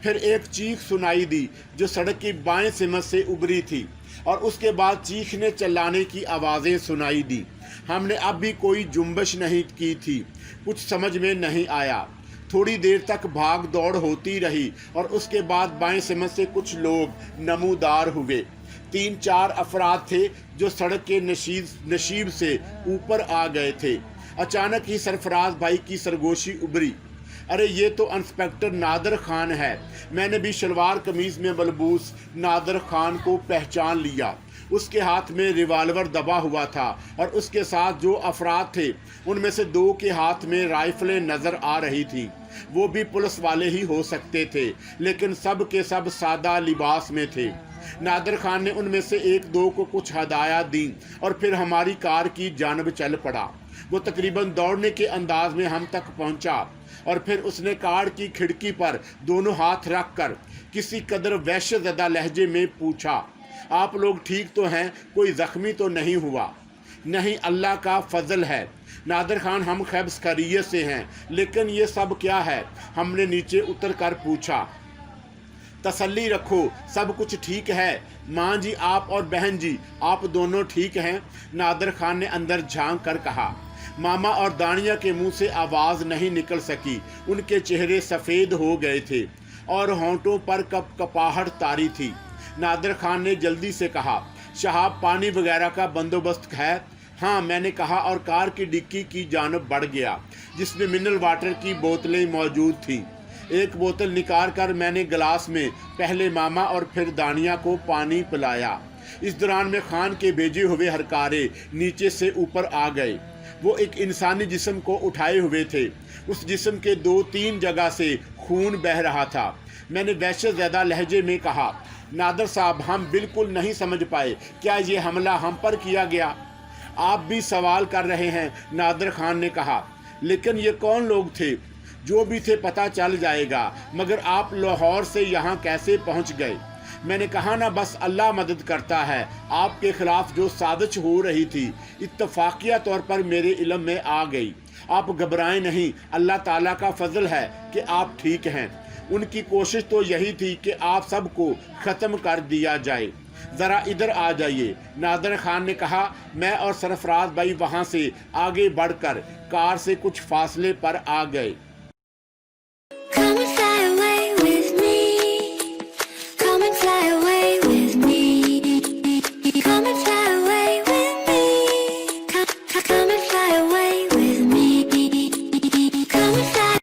फिर एक चीख सुनाई दी जो सड़क की बाएं सिमत से उभरी थी और उसके बाद चीखने चिल्लाने की आवाज़ें सुनाई दी। हमने अब भी कोई जुम्बश नहीं की थी, कुछ समझ में नहीं आया। थोड़ी देर तक भाग दौड़ होती रही और उसके बाद बाएं सिमत से कुछ लोग नमूदार हुए। 3-4 अफराद थे जो सड़क के नशीब से ऊपर आ गए थे। अचानक ही सरफराज भाई की सरगोशी उभरी। अरे ये तो इंस्पेक्टर नादर खान है। मैंने भी शलवार कमीज़ में मलबूस नादर खान को पहचान लिया। اس کے ہاتھ میں ریوالور دبا ہوا تھا اور اس کے ساتھ جو افراد تھے ان میں سے 2 کے ہاتھ میں رائفلیں نظر آ رہی تھی. وہ بھی پولیس والے ہی ہو سکتے تھے لیکن سب کے سب سادہ لباس میں تھے. نادر خان نے ان میں سے 1-2 کو کچھ ہدایات دیں اور پھر ہماری کار کی جانب چل پڑا. وہ تقریباً دوڑنے کے انداز میں ہم تک پہنچا اور پھر اس نے کار کی کھڑکی پر دونوں ہاتھ رکھ کر کسی قدر وحشت زدہ لہجے میں پوچھا, آپ لوگ ٹھیک تو ہیں؟ کوئی زخمی تو نہیں ہوا؟ نہیں, اللہ کا فضل ہے. نادر خان, ہم خیبر خیریت سے ہیں, لیکن یہ سب کیا ہے؟ ہم نے نیچے اتر کر پوچھا. تسلی رکھو, سب کچھ ٹھیک ہے. ماں جی آپ اور بہن جی آپ دونوں ٹھیک ہیں؟ نادر خان نے اندر جھانک کر کہا. ماما اور دانیہ کے منہ سے آواز نہیں نکل سکی. ان کے چہرے سفید ہو گئے تھے اور ہونٹوں پر کپ کپاہٹ طاری تھی. نادر خان نے جلدی سے کہا, شہاب پانی وغیرہ کا بندوبست ہے؟ ہاں, میں نے کہا اور کار کی ڈکی کی جانب بڑھ گیا جس میں منرل واٹر کی بوتلیں موجود تھیں. ایک بوتل نکال کر میں نے گلاس میں پہلے ماما اور پھر دانیہ کو پانی پلایا. اس دوران میں خان کے بھیجے ہوئے ہرکارے نیچے سے اوپر آ گئے. وہ ایک انسانی جسم کو اٹھائے ہوئے تھے. اس جسم کے 2-3 جگہ سے خون بہہ رہا تھا. میں نے وحشت زدہ لہجے میں کہا, نادر صاحب ہم بالکل نہیں سمجھ پائے, کیا یہ حملہ ہم پر کیا گیا؟ آپ بھی سوال کر رہے ہیں, نادر خان نے کہا, لیکن یہ کون لوگ تھے؟ جو بھی تھے پتہ چل جائے گا, مگر آپ لاہور سے یہاں کیسے پہنچ گئے؟ میں نے کہا نا, بس اللہ مدد کرتا ہے. آپ کے خلاف جو سازش ہو رہی تھی اتفاقیہ طور پر میرے علم میں آ گئی. آپ گھبرائیں نہیں, اللہ تعالیٰ کا فضل ہے کہ آپ ٹھیک ہیں. ان کی کوشش تو یہی تھی کہ آپ سب کو ختم کر دیا جائے. ذرا ادھر آ جائیے. نادر خان نے کہا. میں اور سرفراز بھائی وہاں سے آگے بڑھ کر کار سے کچھ فاصلے پر آ گئے. Come and fly away with me. Come and fly away with me. Come and fly